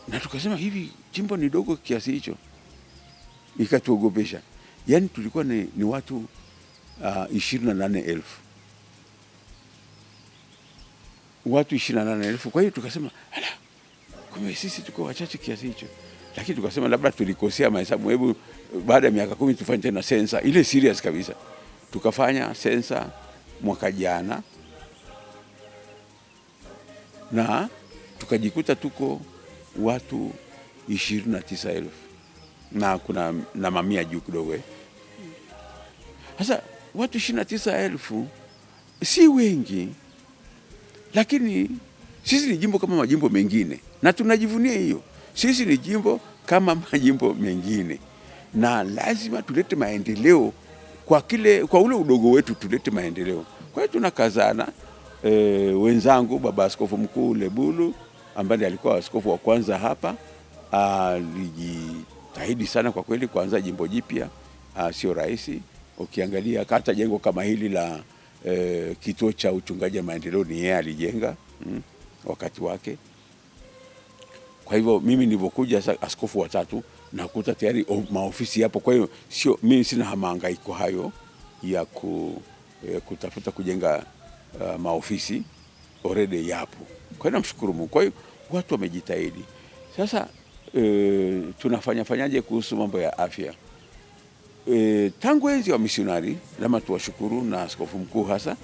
na tukasema hivi jimbo ni dogo kiasi hicho, ikatuogopesha. Yani tulikuwa ni watu 28,000 watu 28,000. Kwa hiyo tukasema ala, kumbe sisi tuko wachache kiasi hicho. Lakini tukasema labda tulikosea mahesabu, hebu baada ya miaka 10 tufanye tena sensa ile serious kabisa. Tukafanya sensa mwaka jana na tukajikuta tuko watu 29,000 na kuna na mamia juu kidogo. Sasa watu 29,000 si wengi, lakini sisi ni jimbo kama majimbo mengine, na tunajivunia hiyo. Sisi ni jimbo kama majimbo mengine, na lazima tulete maendeleo kwa ule udogo wetu, tulete maendeleo. Kwa hiyo tunakazana. Wenzangu baba askofu mkuu Lebulu ambaye alikuwa askofu wa kwanza hapa alijitahidi sana kwa kweli kuanza jimbo jipya. Sio rahisi. Ukiangalia hata jengo kama hili la kituo cha uchungaji wa maendeleo ni yeye alijenga wakati wake. Kwa hivyo mimi nilipokuja askofu wa 3 nakuta tayari maofisi hapo. Kwa hiyo mimi sina mahangaiko hayo ya kutafuta kujenga maofisi, already yapo. Kwa hiyo namshukuru Mungu. Kwa hiyo watu wamejitahidi. Sasa tunafanyaje kuhusu mambo ya afya? Tangu enzi wa misionari, lazima tuwashukuru na askofu mkuu hasa.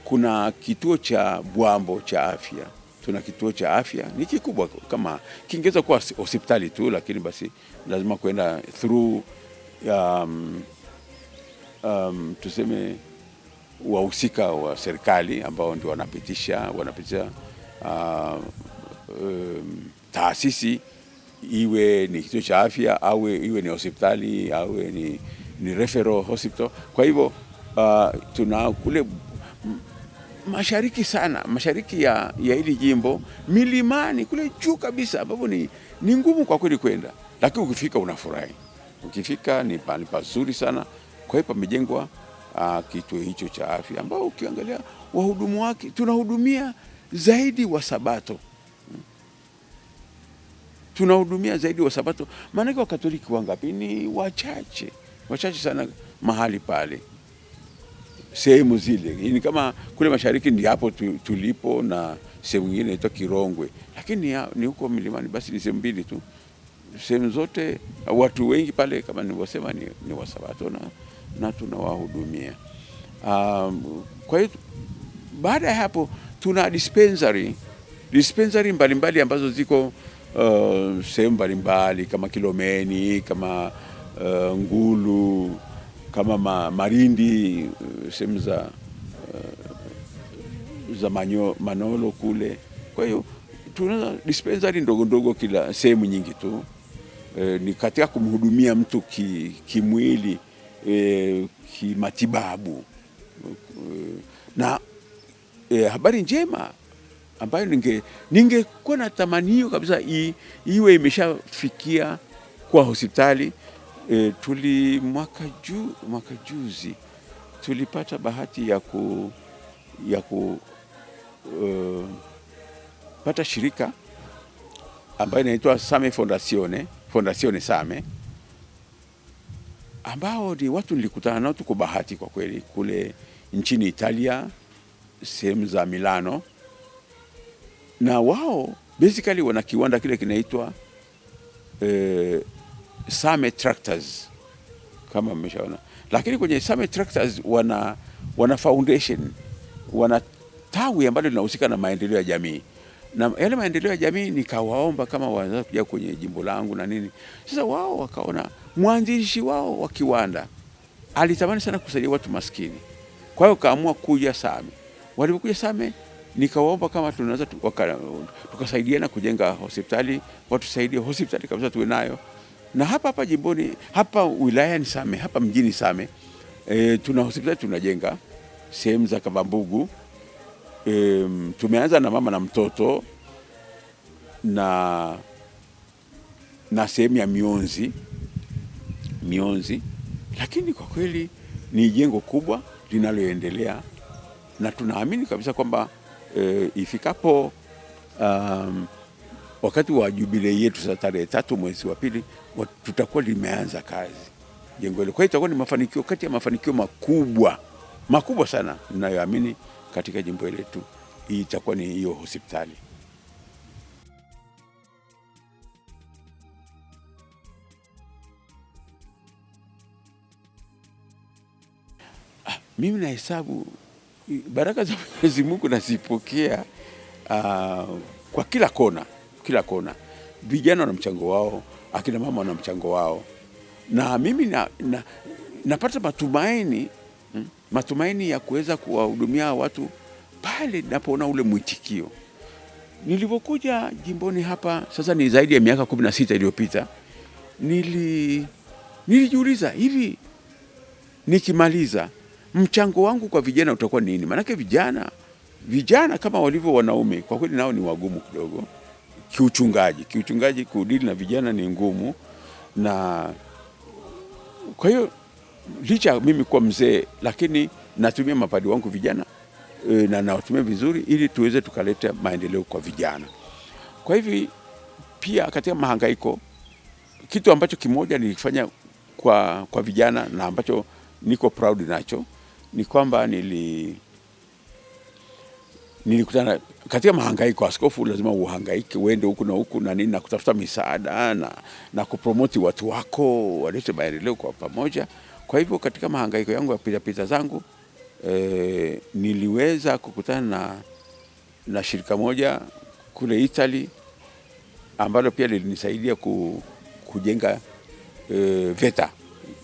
Kuna kituo cha Bwambo cha afya. Tuna kituo cha afya, ni kikubwa, kama kingeweza kuwa hospitali tu, lakini basi lazima kwenda through tuseme wahusika wa serikali ambao ndio wanapitisha taasisi, iwe ni kituo cha afya au iwe ni hospitali au ni referral hospital. Kwa hivyo tuna kule mashariki ya hili jimbo, milimani kule juu kabisa, ambapo ni ngumu kwa kweli kwenda, lakini ukifika unafurahi. Ukifika ni pazuri sana. Kwa hiyo pamejengwa kituo hicho cha afya, ambao ukiangalia wahudumu wake, tunahudumia zaidi wa Sabato. Tunahudumia zaidi wa Sabato, maana kwa Katoliki wangapi? Ni wachache sana mahali pale, sehemu zile. Ni kama kule mashariki ndi hapo tulipo, na sehemu nyingine inaitwa Kirongwe, lakini ni huko milimani, basi ni sehemu mbili tu. Sehemu zote watu wengi pale, kama nilivyosema, ni wa Sabato na tunawahudumia. Kwa hiyo baada ya hapo tuna dispensary mbalimbali ambazo ziko sehemu mbalimbali, kama Kilomeni, kama Ngulu, kama Marindi, sehemu za Manolo kule. Kwa hiyo tuna dispensary ndogo kila sehemu nyingi tu. Ni katika kumhudumia mtu kimwili, kimatibabu. Na habari njema ambayo ningekuwa na tamanio kabisa iwe imeshafikia kwa hospitali. Mwaka juzi tulipata bahati ya pata shirika ambayo inaitwa Same Fondazione Same, ambao ni watu nilikutana nao, tuko bahati kwa kweli, kule nchini Italia, sehemu za Milano. Na wao basically wana kiwanda kile kinaitwa Same Tractors, kama mmeshaona. Lakini kwenye Same Tractors wana foundation, wana tawi ambalo linahusika na maendeleo ya jamii. Na yale maendeleo ya jamii nikawaomba kama wanaweza kuja kwenye jimbo langu na nini. Sasa wao wakaona, mwanzilishi wao wa kiwanda alitamani sana kusaidia watu maskini. Kwa hiyo kaamua kuja Same. Walipokuja Same nikawaomba kama tunaweza tukasaidiana kujenga hospitali, watusaidie hospitali kabisa tuwe nayo. Na hapa jimboni, hapa wilayani Same, hapa mjini Same, tuna hospitali tunajenga sehemu za Kavambugu. Tumeanza na mama na mtoto na sehemu ya mionzi, lakini kwa kweli ni jengo kubwa linaloendelea, na tunaamini kabisa kwamba ifikapo wakati wa jubilei yetu sa tarehe 3 mwezi wa pili tutakuwa limeanza kazi jengo hilo. Kwa hiyo itakuwa ni mafanikio kati ya mafanikio makubwa sana ninayoamini katika jimbo letu. Hii itakuwa ni hiyo hospitali. Mimi nahesabu baraka za Mwenyezi Mungu nazipokea kwa kila kona. Vijana wana mchango wao, akina mama wana mchango wao, na mimi napata matumaini ya kuweza kuwahudumia watu pale ninapoona ule mwitikio. Nilipokuja jimboni hapa sasa ni zaidi ya miaka 16 iliyopita, nilijiuliza hivi, nikimaliza mchango wangu kwa vijana utakuwa nini? Maanake vijana kama walivyo wanaume kwa kweli nao ni wagumu kidogo kiuchungaji, kudili na vijana ni ngumu. Na kwa hiyo licha mimi kuwa mzee, lakini natumia mapadi wangu vijana na nawatumia vizuri ili tuweze tukaleta maendeleo kwa vijana. Kwa hivi pia katika mahangaiko, kitu ambacho kimoja nilifanya kwa vijana na ambacho niko proud nacho ni kwamba nilikutana katika mahangaiko. Askofu lazima uhangaike, uende huku na huku na nini, na kutafuta misaada na kupromoti watu wako walete maendeleo kwa pamoja. Kwa hivyo katika mahangaiko yangu ya pita zangu niliweza kukutana na shirika moja kule Italy ambalo pia lilinisaidia kujenga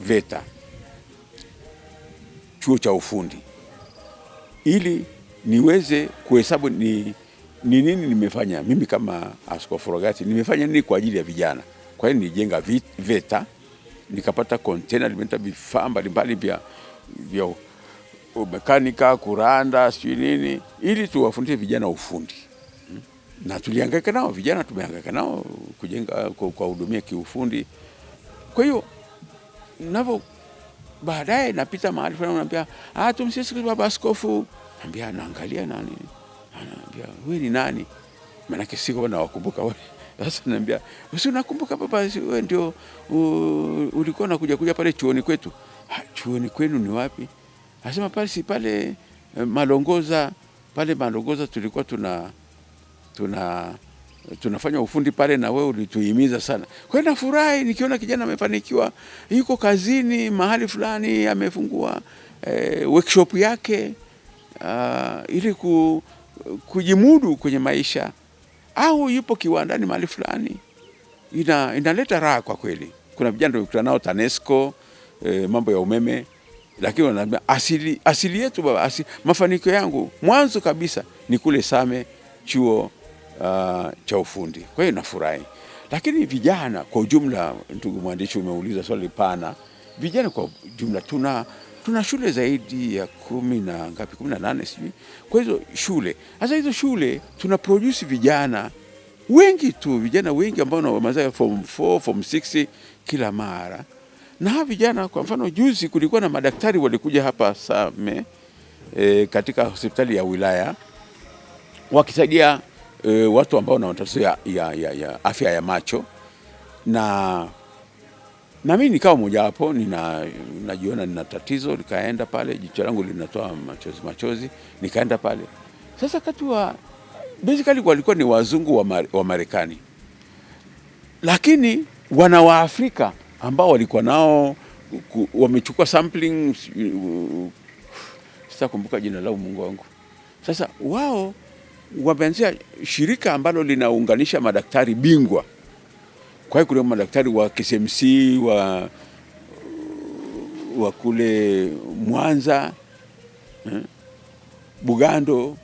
VETA, chuo cha ufundi, ili niweze kuhesabu ni nini nimefanya mimi kama Askofu Rogati, nimefanya nini kwa ajili ya vijana. Kwa hiyo nilijenga VETA, nikapata container limeta vifaa mbalimbali vya mekanika, kuranda, sijui nini, ili tuwafundishe vijana ufundi. Na tumehangaika nao kujenga, kuwahudumia kiufundi. Kwa hiyo baadaye napita mahali fulani, anambia tumsikie baba askofu. Anambia naangalia nani? Anambia wewe ni nani? Maana siko nawakumbuka wale. Sasa anambia wewe unakumbuka baba, wewe ndio ulikuwa unakuja pale chuoni kwetu. Chuoni kwenu ni wapi? Anasema pale si pale Malongoza. Pale Malongoza tulikuwa tunafanya ufundi pale, na wewe ulituhimiza sana. Kwa hiyo nafurahi nikiona kijana amefanikiwa, yuko kazini mahali fulani, amefungua workshop yake ili kujimudu kwenye maisha, au yupo kiwandani mahali fulani. Inaleta raha kwa kweli. Kuna vijana tulikutana nao TANESCO, mambo ya umeme, lakini wanaambia asili yetu baba, mafanikio yangu mwanzo kabisa ni kule Same chuo cha ufundi. Kwa hiyo nafurahi. Lakini vijana kwa ujumla, ndugu mwandishi, umeuliza swali pana. Vijana kwa ujumla tuna shule zaidi ya 18 sijui. Kwa hizo shule, hasa hizo shule tuna produce vijana wengi ambao wanamaliza form 4, form 6 kila mara. Na vijana, kwa mfano juzi kulikuwa na madaktari walikuja hapa Same katika hospitali ya wilaya wakisaidia watu ambao wana matatizo ya afya ya macho, na mimi nikawa mmoja wapo. Najiona nina tatizo, nikaenda pale, jicho langu linatoa machozi, nikaenda pale. Sasa basically walikuwa ni wazungu wa Marekani, lakini wana wa Afrika ambao walikuwa nao wamechukua sampling, sitakumbuka jina lao, Mungu wangu. Sasa wao wameanzia shirika ambalo linaunganisha madaktari bingwa. Kwa hiyo kuna madaktari wa KCMC wa kule Mwanza, Bugando,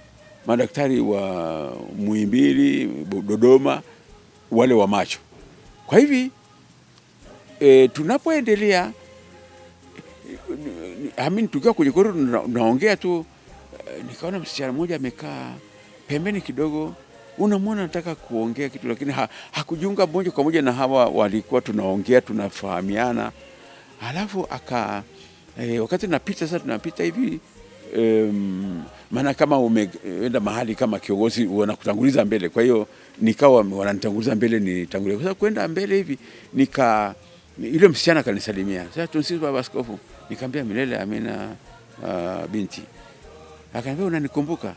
madaktari wa Muhimbili, Dodoma, wale wa macho. Kwa hivi tunapoendelea tukiwa kwenye korido naongea tu, nikaona msichana mmoja amekaa pembeni kidogo, unamwona nataka kuongea kitu, lakini hakujiunga moja kwa moja na hawa walikuwa tunaongea, tunafahamiana. Halafu wakati tunapita hivi, maana kama umeenda mahali kama kiongozi wanakutanguliza mbele, kwa hiyo nikawa wananitanguliza mbele nitangulie. Kwa sababu kwenda mbele hivi yule msichana akanisalimia, sasa tumsifu baba askofu. Nikamwambia milele amina, binti. Akaniambia unanikumbuka?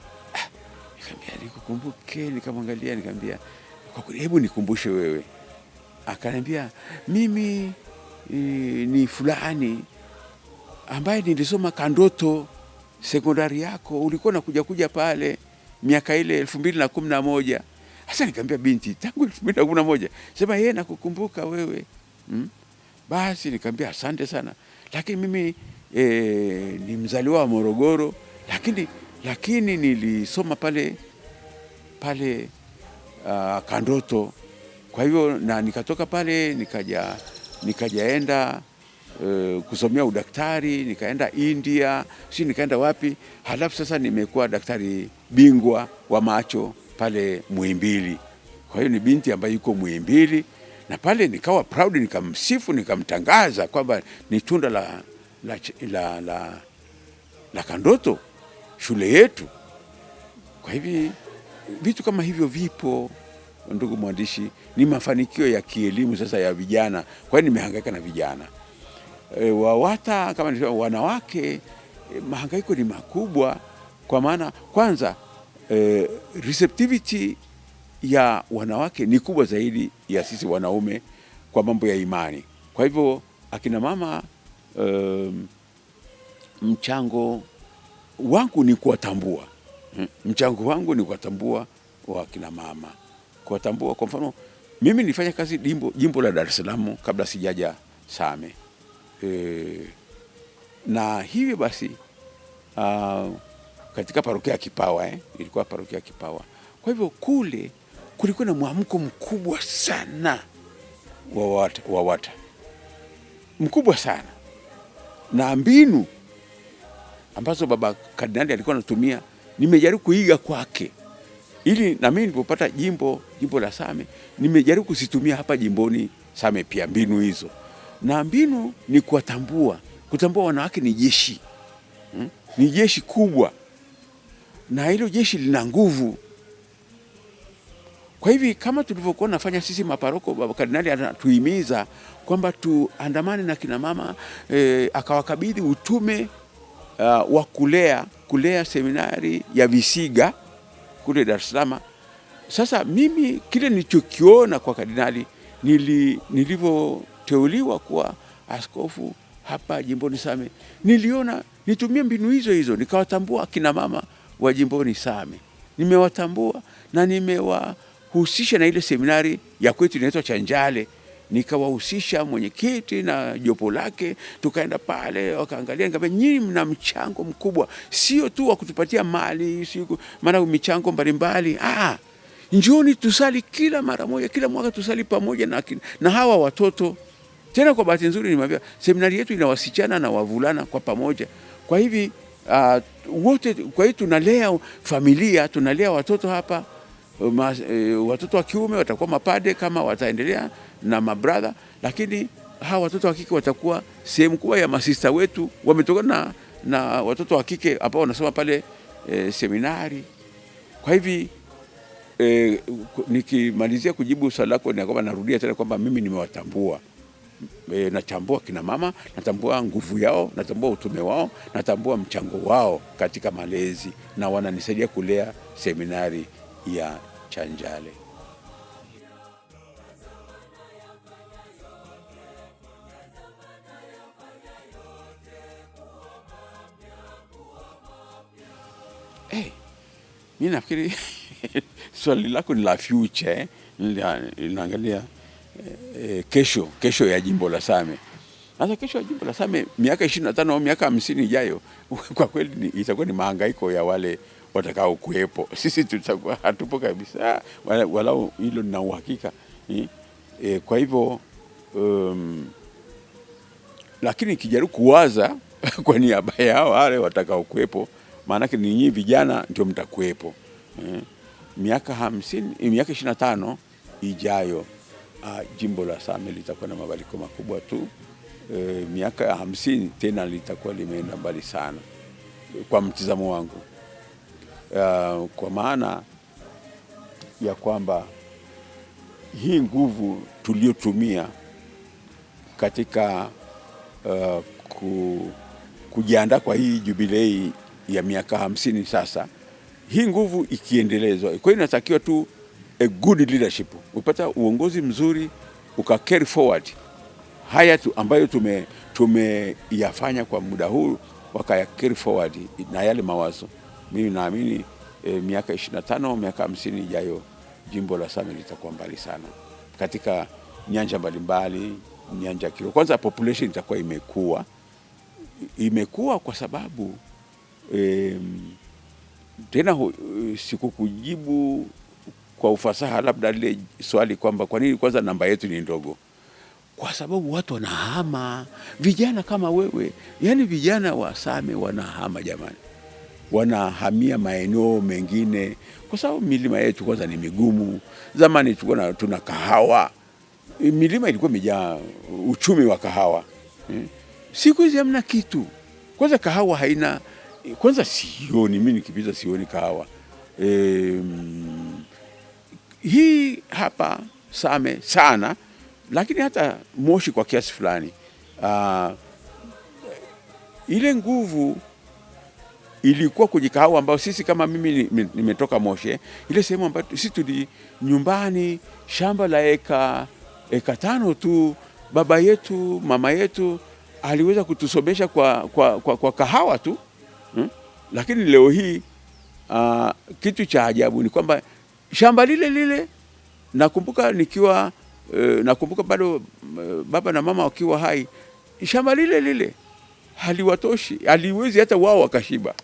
Nikamwambia nikukumbuke. Nikamwangalia nikamwambia kwa kweli, hebu nikumbushe wewe. Akaniambia mimi ni fulani ambaye nilisoma Kandoto sekondari yako, ulikuwa unakuja pale miaka ile 2011. Sasa nikamwambia binti, tangu 2011? Sema yeye nakukumbuka wewe. Basi nikamwambia asante sana, lakini mimi ni mzaliwa wa Morogoro, lakini nilisoma pale Kandoto. Kwa hivyo na nikatoka pale nikajaenda kusomea udaktari, nikaenda India, nikaenda wapi. Halafu sasa nimekuwa daktari bingwa wa macho pale Muhimbili. Kwa hiyo ni binti ambaye yuko Muhimbili, na pale nikawa proud, nikamsifu, nikamtangaza kwamba ni tunda la Kandoto, shule yetu. Kwa hivi vitu kama hivyo vipo, ndugu mwandishi, ni mafanikio ya kielimu sasa ya vijana. Kwa hiyo nimehangaika na vijana WAWATA kama ni wanawake, mahangaiko ni makubwa, kwa maana kwanza receptivity ya wanawake ni kubwa zaidi ya sisi wanaume kwa mambo ya imani. Kwa hivyo akina mama, mchango wangu ni kuwatambua. Mchango wangu ni kuwatambua wakina mama, kuwatambua. Kwa mfano mimi nilifanya kazi jimbo la Dar es Salaam kabla sijaja Same. Na hivyo basi katika parokia ya Kipawa, ilikuwa parokia ya Kipawa. Kwa hivyo kule kulikuwa na mwamko mkubwa sana wa WAWATA, mkubwa sana, na mbinu ambazo baba kardinali alikuwa anatumia nimejaribu kuiga kwake, ili na mimi nilipopata jimbo la Same nimejaribu kuzitumia hapa jimboni Same pia mbinu hizo. Na mbinu ni kutambua wanawake ni jeshi, ni jeshi kubwa, na hilo jeshi lina nguvu. Kwa hivi kama tulivyokuwa nafanya sisi maparoko, baba kardinali anatuhimiza kwamba tuandamane na kina mama, akawakabidhi utume wa kulea seminari ya Visiga kule Dar es Salaam. Sasa mimi kile nilichokiona kwa kardinali, nilivyoteuliwa kuwa askofu hapa jimboni Same, niliona nitumie mbinu hizo nikawatambua kina mama wa jimboni Same. Nimewatambua na nimewahusisha na ile seminari ya kwetu inaitwa Chanjale. Nikawahusisha mwenyekiti na jopo lake, tukaenda pale wakaangalia, nikamwambia nyinyi mna mchango mkubwa, sio tu wa kutupatia mali, maana michango mbalimbali. Njoni tusali kila mara moja, kila mwaka tusali pamoja na hawa watoto. Tena kwa bahati nzuri nimwambia seminari yetu ina wasichana na wavulana kwa pamoja. Kwa hivi wote, kwa hiyo tunalea familia, tunalea watoto hapa. Watoto wa kiume watakuwa mapade kama wataendelea na mabrother, lakini hawa watoto wa kike watakuwa sehemu kubwa ya masista wetu, wametoka na watoto wa kike ambao wanasoma pale seminari. Kwa hivi nikimalizia kujibu swali lako, ni kwamba narudia tena kwamba mimi nimewatambua. Natambua kina mama, natambua nguvu yao, natambua utume wao, natambua mchango wao katika malezi, na wananisaidia kulea seminari ya Chanjale. Mimi nafikiri swali lako ni la future, linaangalia kesho ya jimbo la Same. Sasa kesho ya jimbo la Same miaka 25 au miaka 50 ijayo, kwa kweli itakuwa ni mahangaiko ya wale watakao kuwepo. Sisi tutakuwa hatupo kabisa, walau hilo nina uhakika. Kwa hivyo lakini kijaribu kuwaza kwa niaba yao wale watakao kuwepo, maana yake ni nyinyi vijana ndio mtakuwepo. Miaka 25 ijayo jimbo la Same litakuwa na mabadiliko makubwa tu. Miaka 50 tena litakuwa limeenda mbali sana kwa mtizamo wangu, kwa maana ya kwamba hii nguvu tuliotumia katika kujiandaa kwa hii jubilei ya miaka 50 sasa, hii nguvu ikiendelezwa, kwa hiyo inatakiwa tu a good leadership, upata uongozi mzuri, uka carry forward haya tu ambayo tumeyafanya kwa muda huu, wakaya carry forward na yale mawazo. Mimi naamini miaka 25 miaka 50 ijayo jimbo la Same litakuwa mbali sana katika nyanja mbalimbali. Nyanja kilo kwanza, population itakuwa imekuwa kwa sababu tena sikukujibu kwa ufasaha labda lile swali kwamba kwa nini kwanza namba yetu ni ndogo. Kwa sababu watu wanahama, vijana kama wewe, yani vijana wa Same wanahama jamani, wanahamia maeneo mengine kwa sababu milima yetu kwanza ni migumu. Zamani tulikuwa tuna kahawa, milima ilikuwa imejaa uchumi wa kahawa. Siku hizi hamna kitu. Kwanza kahawa haina, kwanza sioni, mimi nikipita sioni kahawa. Hii hapa Same sana, lakini hata Moshi kwa kiasi fulani. Ile nguvu ilikuwa kwenye kahawa ambao sisi kama mimi nimetoka Moshi, ile sehemu ambayo sisi tuli nyumbani shamba la eka 5 tu, baba yetu mama yetu aliweza kutusomesha kwa kahawa tu. Lakini leo hii kitu cha ajabu ni kwamba shamba lile nakumbuka nikiwa nakumbuka bado baba na mama wakiwa hai, shamba lile haliwatoshi, haliwezi hata wao wakashiba.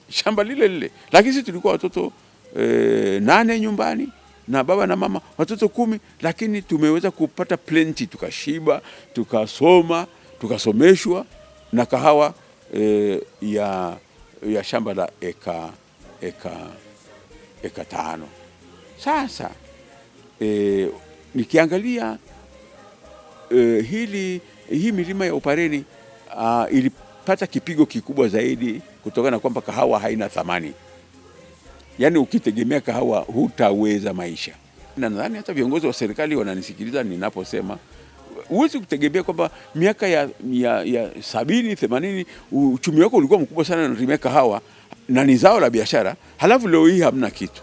Shamba lile, lakini sisi tulikuwa watoto 8 nyumbani na baba na mama watoto 10, lakini tumeweza kupata plenty, tukashiba, tukasoma, tukasomeshwa na kahawa ya shamba la eka 5. Sasa nikiangalia hii milima ya Upareni ilipata kipigo kikubwa zaidi kutokana na kwamba kahawa haina thamani. Yaani ukitegemea kahawa hutaweza maisha. Na nadhani hata viongozi wa serikali wananisikiliza ninaposema huwezi kutegemea kwamba miaka ya 70 80 uchumi wako ulikuwa mkubwa sana na tumia kahawa na ni zao la biashara, halafu leo hii hamna kitu.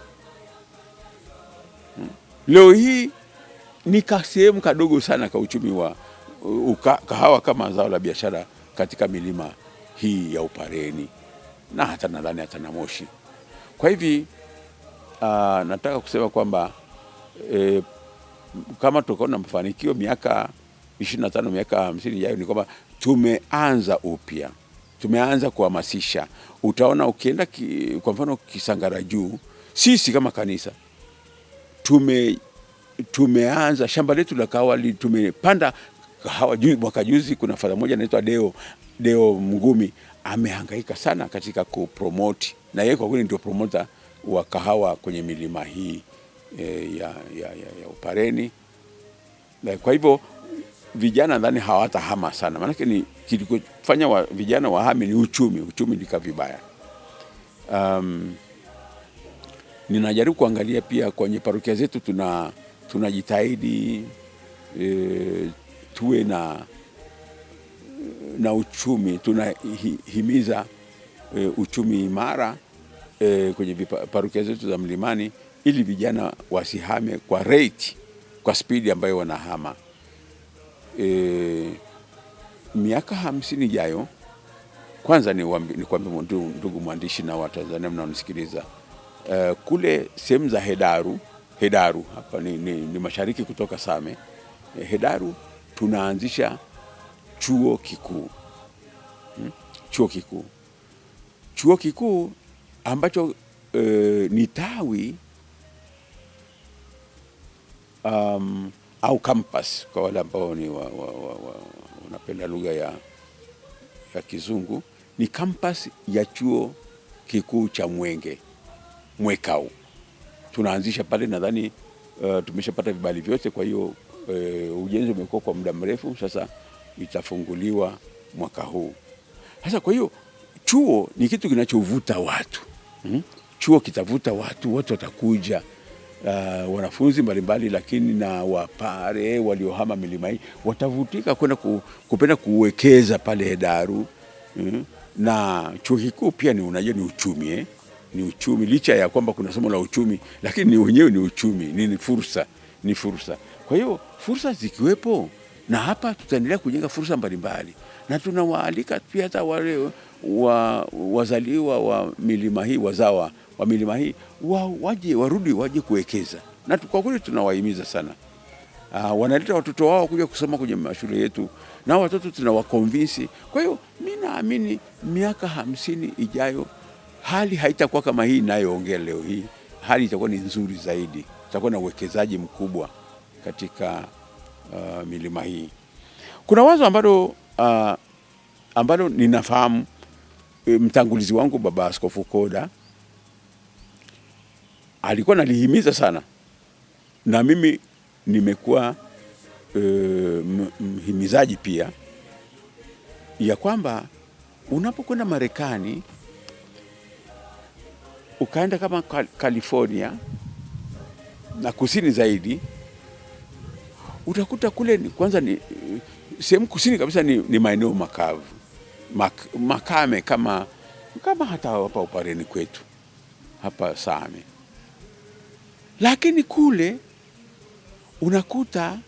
Leo hii ni kasehemu kadogo sana ka uchumi wa kahawa kama zao la biashara katika milima hii ya Upareni na hata nadhani hata na Moshi. Kwa hivi nataka kusema kwamba kama tutakuwa na mafanikio miaka 25 miaka 50 ijayo, ni kwamba tumeanza upya, tumeanza kuhamasisha. Utaona ukienda kwa mfano Kisangara Juu, sisi kama kanisa tumeanza shamba letu la kahawa, tumepanda kahawa mwaka juzi. Kuna fadha moja anaitwa Deo Mngumi, amehangaika sana katika kupromote, na yeye kwa kweli ndio promoter wa kahawa kwenye milima hii ya Upareni. Kwa hivyo vijana ndani hawatahama sana, maana ni kilikofanya vijana wahame ni uchumi ndika vibaya. Ninajaribu kuangalia pia kwenye parokia zetu tunajitahidi tuwe na uchumi, tunahimiza uchumi imara kwenye parokia zetu za mlimani, ili vijana wasihame kwa rate, kwa speed ambayo wanahama. Miaka 50 ijayo, kwanza nikwambie ndugu mwandishi na Watanzania mnaonisikiliza, kule sehemu za Hedaru hapa ni mashariki kutoka Same. Hedaru tunaanzisha chuo kikuu ambacho ni tawi au campus kwa wale ambao ni wanapenda lugha ya Kizungu, ni campus ya chuo kikuu cha Mwekao. Tunaanzisha pale, nadhani tumeshapata vibali vyote. Kwa hiyo ujenzi umekuwa kwa muda mrefu sasa, itafunguliwa mwaka huu. Sasa kwa hiyo chuo ni kitu kinachovuta watu. Chuo kitavuta watu watakuja, wanafunzi mbalimbali, lakini na Wapare waliohama milima hii watavutika kwenda kupenda kuwekeza pale Hedaru. Na chuo kikuu pia unajua ni uchumi, ni uchumi, licha ya kwamba kuna somo la uchumi, lakini ni wenyewe ni uchumi, ni fursa. Kwa hiyo fursa zikiwepo, na hapa tutaendelea kujenga fursa mbalimbali, na tunawaalika pia hata wale wazaliwa wa milima hii, wazawa wa milima hii waje kuwekeza, na kwa kweli tunawahimiza sana. Wanaleta watoto wao kuja kusoma kwenye mashule yetu, na watoto tunawakonvinsi. Kwa hiyo mimi naamini miaka 50 ijayo hali haitakuwa kama hii ninayoongea leo hii. Hali itakuwa ni nzuri zaidi, itakuwa na uwekezaji mkubwa katika milima hii. Kuna wazo ambalo ninafahamu mtangulizi wangu Baba Askofu Koda alikuwa nalihimiza sana, na mimi nimekuwa mhimizaji pia, ya kwamba unapokwenda Marekani ukaenda kama California na kusini zaidi, utakuta kule kwanza ni sehemu kusini kabisa ni maeneo makavu, makame kama hata hapa Upareni kwetu hapa Same. Lakini kule unakuta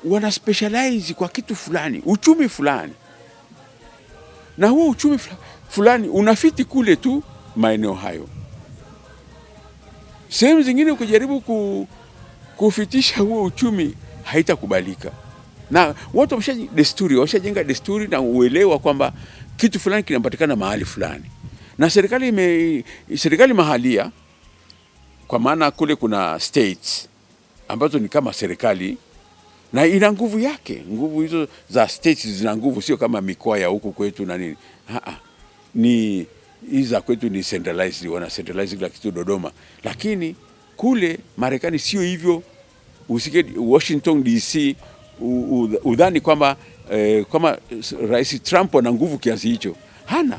wana specialize kwa kitu fulani, uchumi fulani, na huo uchumi fulani unafiti kule tu maeneo hayo. Sehemu zingine ukijaribu kufitisha huo uchumi haitakubalika, na watu washajenga desturi na uelewa kwamba kitu fulani kinapatikana mahali fulani, na serikali mahalia, kwa maana kule kuna states ambazo ni kama serikali na ina nguvu yake. Nguvu hizo za states zina nguvu, sio kama mikoa ya huku kwetu na nini. Ni hizo kwetu ni centralized, wana centralized kila kitu Dodoma, lakini kule Marekani sio hivyo. Usike Washington DC udhani kwamba kama Rais Trump ana nguvu kiasi hicho. Hana,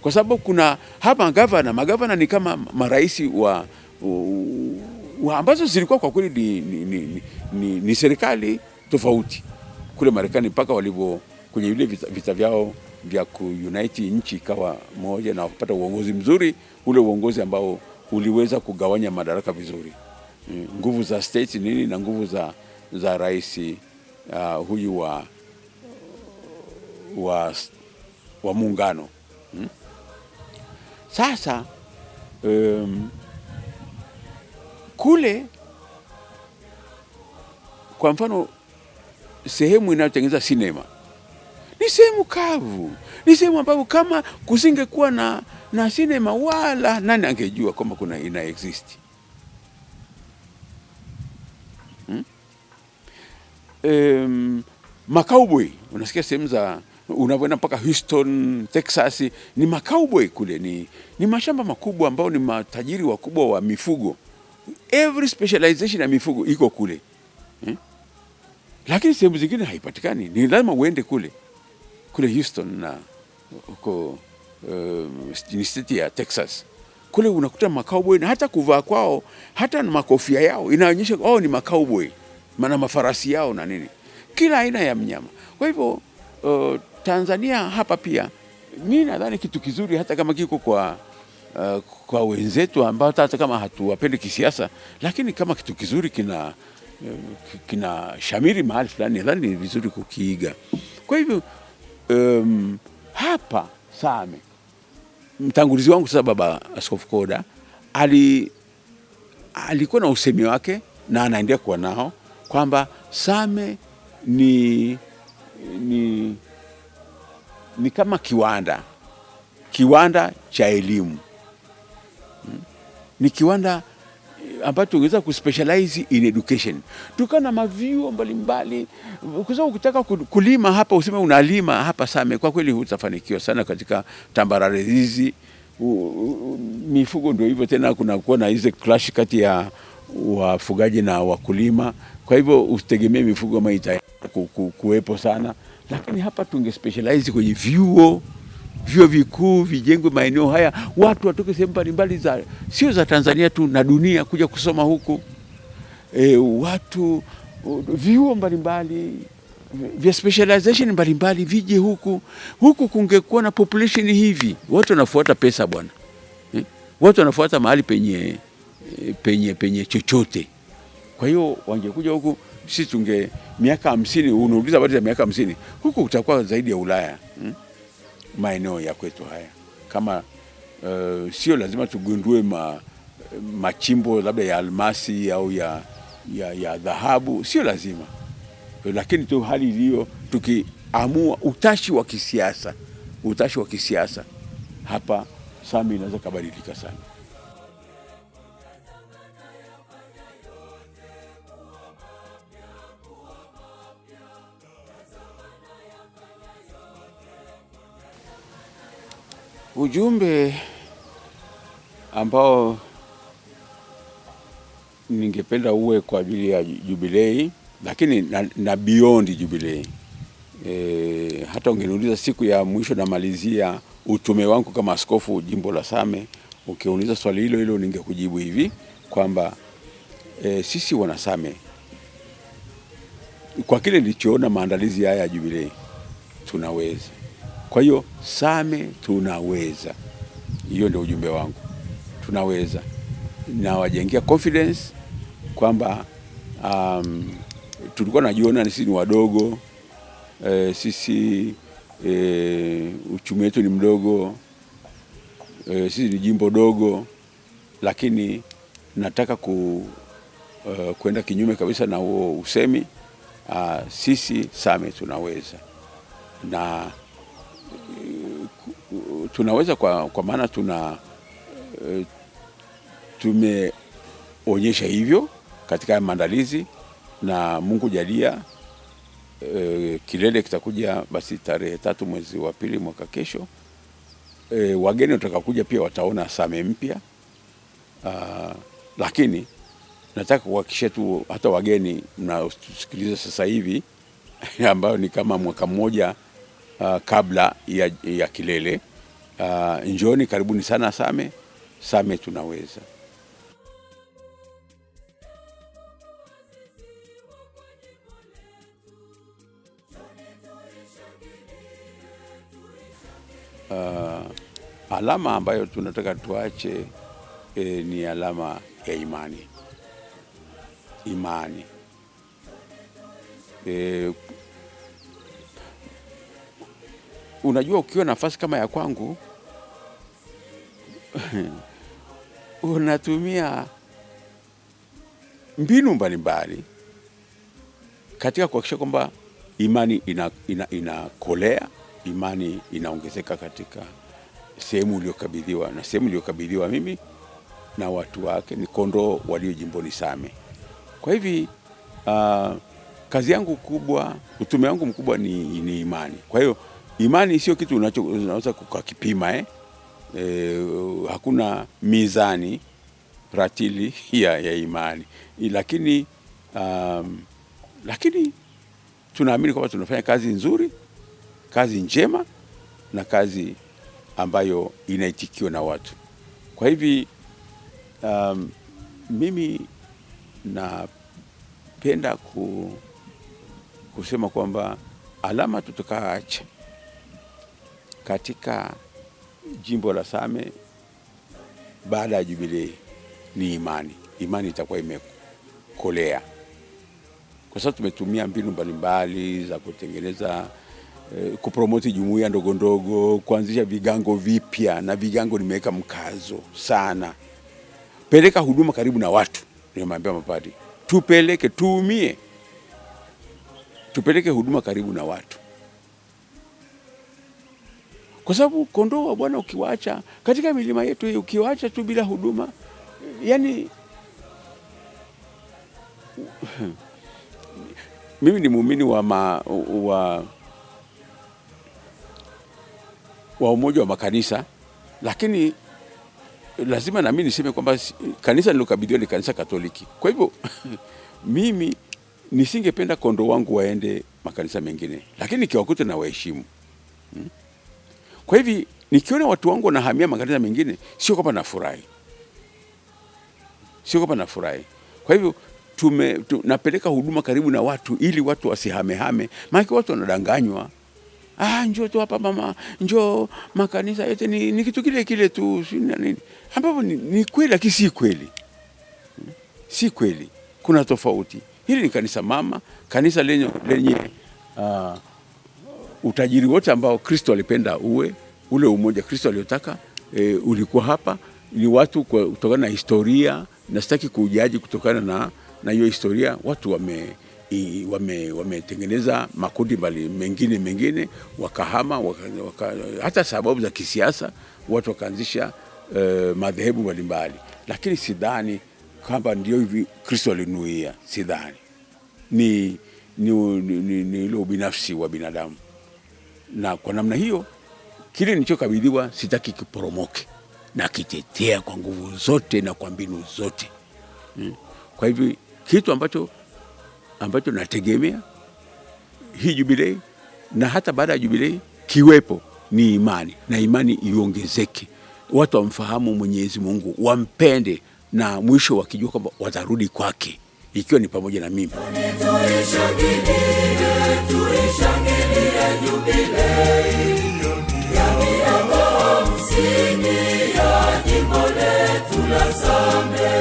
kwa sababu kuna hapa magavana ni kama marais ambazo zilikuwa kwa kweli ni serikali tofauti kule Marekani, mpaka walivyo kwenye ile vita vyao vya kuunite nchi ikawa moja na kupata uongozi mzuri, ule uongozi ambao uliweza kugawanya madaraka vizuri. Nguvu za state nini na nguvu za rais huyu wa muungano. Sasa kule kwa mfano sehemu inayotengeneza sinema ni sehemu kavu, ni sehemu ambayo kama kusingekuwa na sinema wala nani angejua kama kuna ina exist. Makauboy, unasikia sehemu za unavyoenda mpaka Houston, Texas, ni makauboy kule, ni mashamba makubwa ambao ni matajiri wakubwa wa mifugo. Every specialization ya mifugo iko kule. Lakini sehemu zingine haipatikani, ni lazima uende kule Houston na huko state ya Texas. Kule unakuta makauboy, na hata kuvaa kwao, hata na makofia yao inaonyesha ni makauboy, maana mafarasi yao na nini, kila aina ya mnyama. Kwa hivyo Tanzania hapa pia mimi nadhani kitu kizuri, hata kama kiko kwa wenzetu ambao hata kama hatuwapendi kisiasa, lakini kama kitu kizuri kina shamiri mahali fulani, nadhani ni vizuri kukiiga. Kwa hivyo hapa Same, mtangulizi wangu sasa Baba Askofu Koda alikuwa na usemi wake na anaendelea kuwa nao, kwamba Same ni kama kiwanda cha elimu. ni kiwanda ambacho tungeweza kuspecialize in education, tukana mavyuo mbalimbali, kwa sababu ukitaka kulima hapa useme unalima hapa Same, kwa kweli hutafanikiwa sana katika tambarare hizi. Mifugo ndio hivyo tena, kuwa na hizo clash kati ya wafugaji na wakulima, kwa hivyo usitegemee mifugo kama kuwepo sana, lakini hapa tunge specialize kwenye vyuo vikuu vijengwe maeneo haya, watu watoke sehemu mbalimbali sio za Tanzania tu na dunia kuja kusoma huku. Watu vyuo mbalimbali vya specialization mbalimbali vije huku kungekuwa na population hivi. Watu wanafuata pesa bwana, watu wanafuata mahali penye chochote. Kwa hiyo wangekuja huku, sisi miaka 50, unauliza habari za miaka 50, huku utakuwa zaidi ya Ulaya. Maeneo ya kwetu haya, kama sio lazima tugundue machimbo labda ya almasi au ya dhahabu, sio lazima, lakini tu hali iliyo, tukiamua utashi wa kisiasa hapa Same inaweza kubadilika sana. Ujumbe ambao ningependa uwe kwa ajili ya jubilei, lakini na beyond jubilei. Hata ungeniuliza siku ya mwisho namalizia utume wangu kama askofu jimbo la Same, ukiuliza swali hilo ningekujibu hivi kwamba sisi wana Same, kwa kile nilichoona maandalizi haya ya jubilei, tunaweza. Kwa hiyo Same tunaweza. Hiyo ndio ujumbe wangu. Tunaweza. Na wajengea confidence kwamba tulikuwa najiona sisi ni wadogo, sisi uchumi wetu ni mdogo, sisi ni jimbo dogo, lakini nataka kwenda kinyume kabisa na huo usemi. Sisi Same tunaweza. Na tunaweza kwa maana tumeonyesha hivyo katika maandalizi, na Mungu jalia kilele kitakuja basi tarehe 3 mwezi wa pili mwaka kesho. Wageni watakaokuja pia wataona Same mpya, lakini nataka kuhakikisha tu hata wageni mnaosikiliza sasa hivi ambao ni kama mwaka mmoja kabla ya kilele, njooni, karibuni sana Same. Same tunaweza. Alama ambayo tunataka tuache ni alama ya imani. Unajua, ukiwa nafasi kama ya kwangu unatumia mbinu mbalimbali katika kuhakikisha kwamba imani inakolea, imani inaongezeka katika sehemu uliyokabidhiwa, na sehemu uliyokabidhiwa mimi na watu wake ni kondoo walio jimboni Same. Kwa hivi kazi yangu kubwa, utume wangu mkubwa ni imani. Kwa hiyo imani sio kitu unaweza kukipima hakuna mizani ratili ya imani, lakini tunaamini kwamba tunafanya kazi nzuri, kazi njema, na kazi ambayo inaitikiwa na watu. Kwa hivi mimi napenda kusema kwamba alama tutakaacha katika jimbo la Same baada ya jubilei ni imani. Imani itakuwa imekolea, kwa sababu tumetumia mbinu mbalimbali za kutengeneza kupromoti jumuiya ndogo ndogo, kuanzisha vigango vipya, na vigango nimeweka mkazo sana. Peleka huduma karibu na watu. Nimemwambia mapadri, tupeleke huduma karibu na watu, kwa sababu kondoo wa Bwana ukiwacha katika milima yetu hii, ukiwacha tu bila huduma, yani mimi ni muumini wa umoja wa makanisa, lakini lazima na mimi niseme kwamba kanisa nilokabidhiwa ni kanisa Katoliki. Kwa hivyo mimi nisingependa kondoo wangu waende makanisa mengine, lakini nikiwakuta na waheshimu. Kwa hivyo nikiona watu wangu wanahamia makanisa mengine, sio kwamba nafurahi. Kwa hivyo napeleka huduma karibu na watu ili watu wasihamehame, maana watu wanadanganywa. Njoo tu hapa mama, njoo makanisa yote ni kitu kile tu, nini. Ambapo ni kweli, lakini si kweli. Si kweli. Kuna tofauti. Hili ni kanisa mama, kanisa lenye utajiri wote ambao Kristo alipenda ule umoja Kristo aliotaka ulikuwa hapa. Ni watu kutokana na historia, na sitaki kujaji kutokana na hiyo historia. Watu wametengeneza makundi mengine wakahama, hata sababu za kisiasa watu wakaanzisha madhehebu mbalimbali, lakini sidhani kwamba ndio hivi Kristo alinuia. Sidhani. Ni ile ubinafsi wa binadamu, na kwa namna hiyo kile nilichokabidhiwa sitaki kiporomoke, na kitetea kwa nguvu zote na kwa mbinu zote. Kwa hivyo kitu ambacho nategemea hii jubilei na hata baada ya jubilei kiwepo ni imani, na imani iongezeke, watu wamfahamu Mwenyezi Mungu, wampende, na mwisho wakijua kwamba watarudi kwake, ikiwa ni pamoja na mimi. Tuishangilie jubilei ya miaka 50 ya jimbo letu la Same.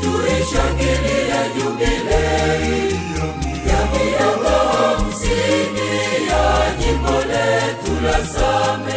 Tuishangilie jubilei ya miaka 50 ya jimbo letu la Same.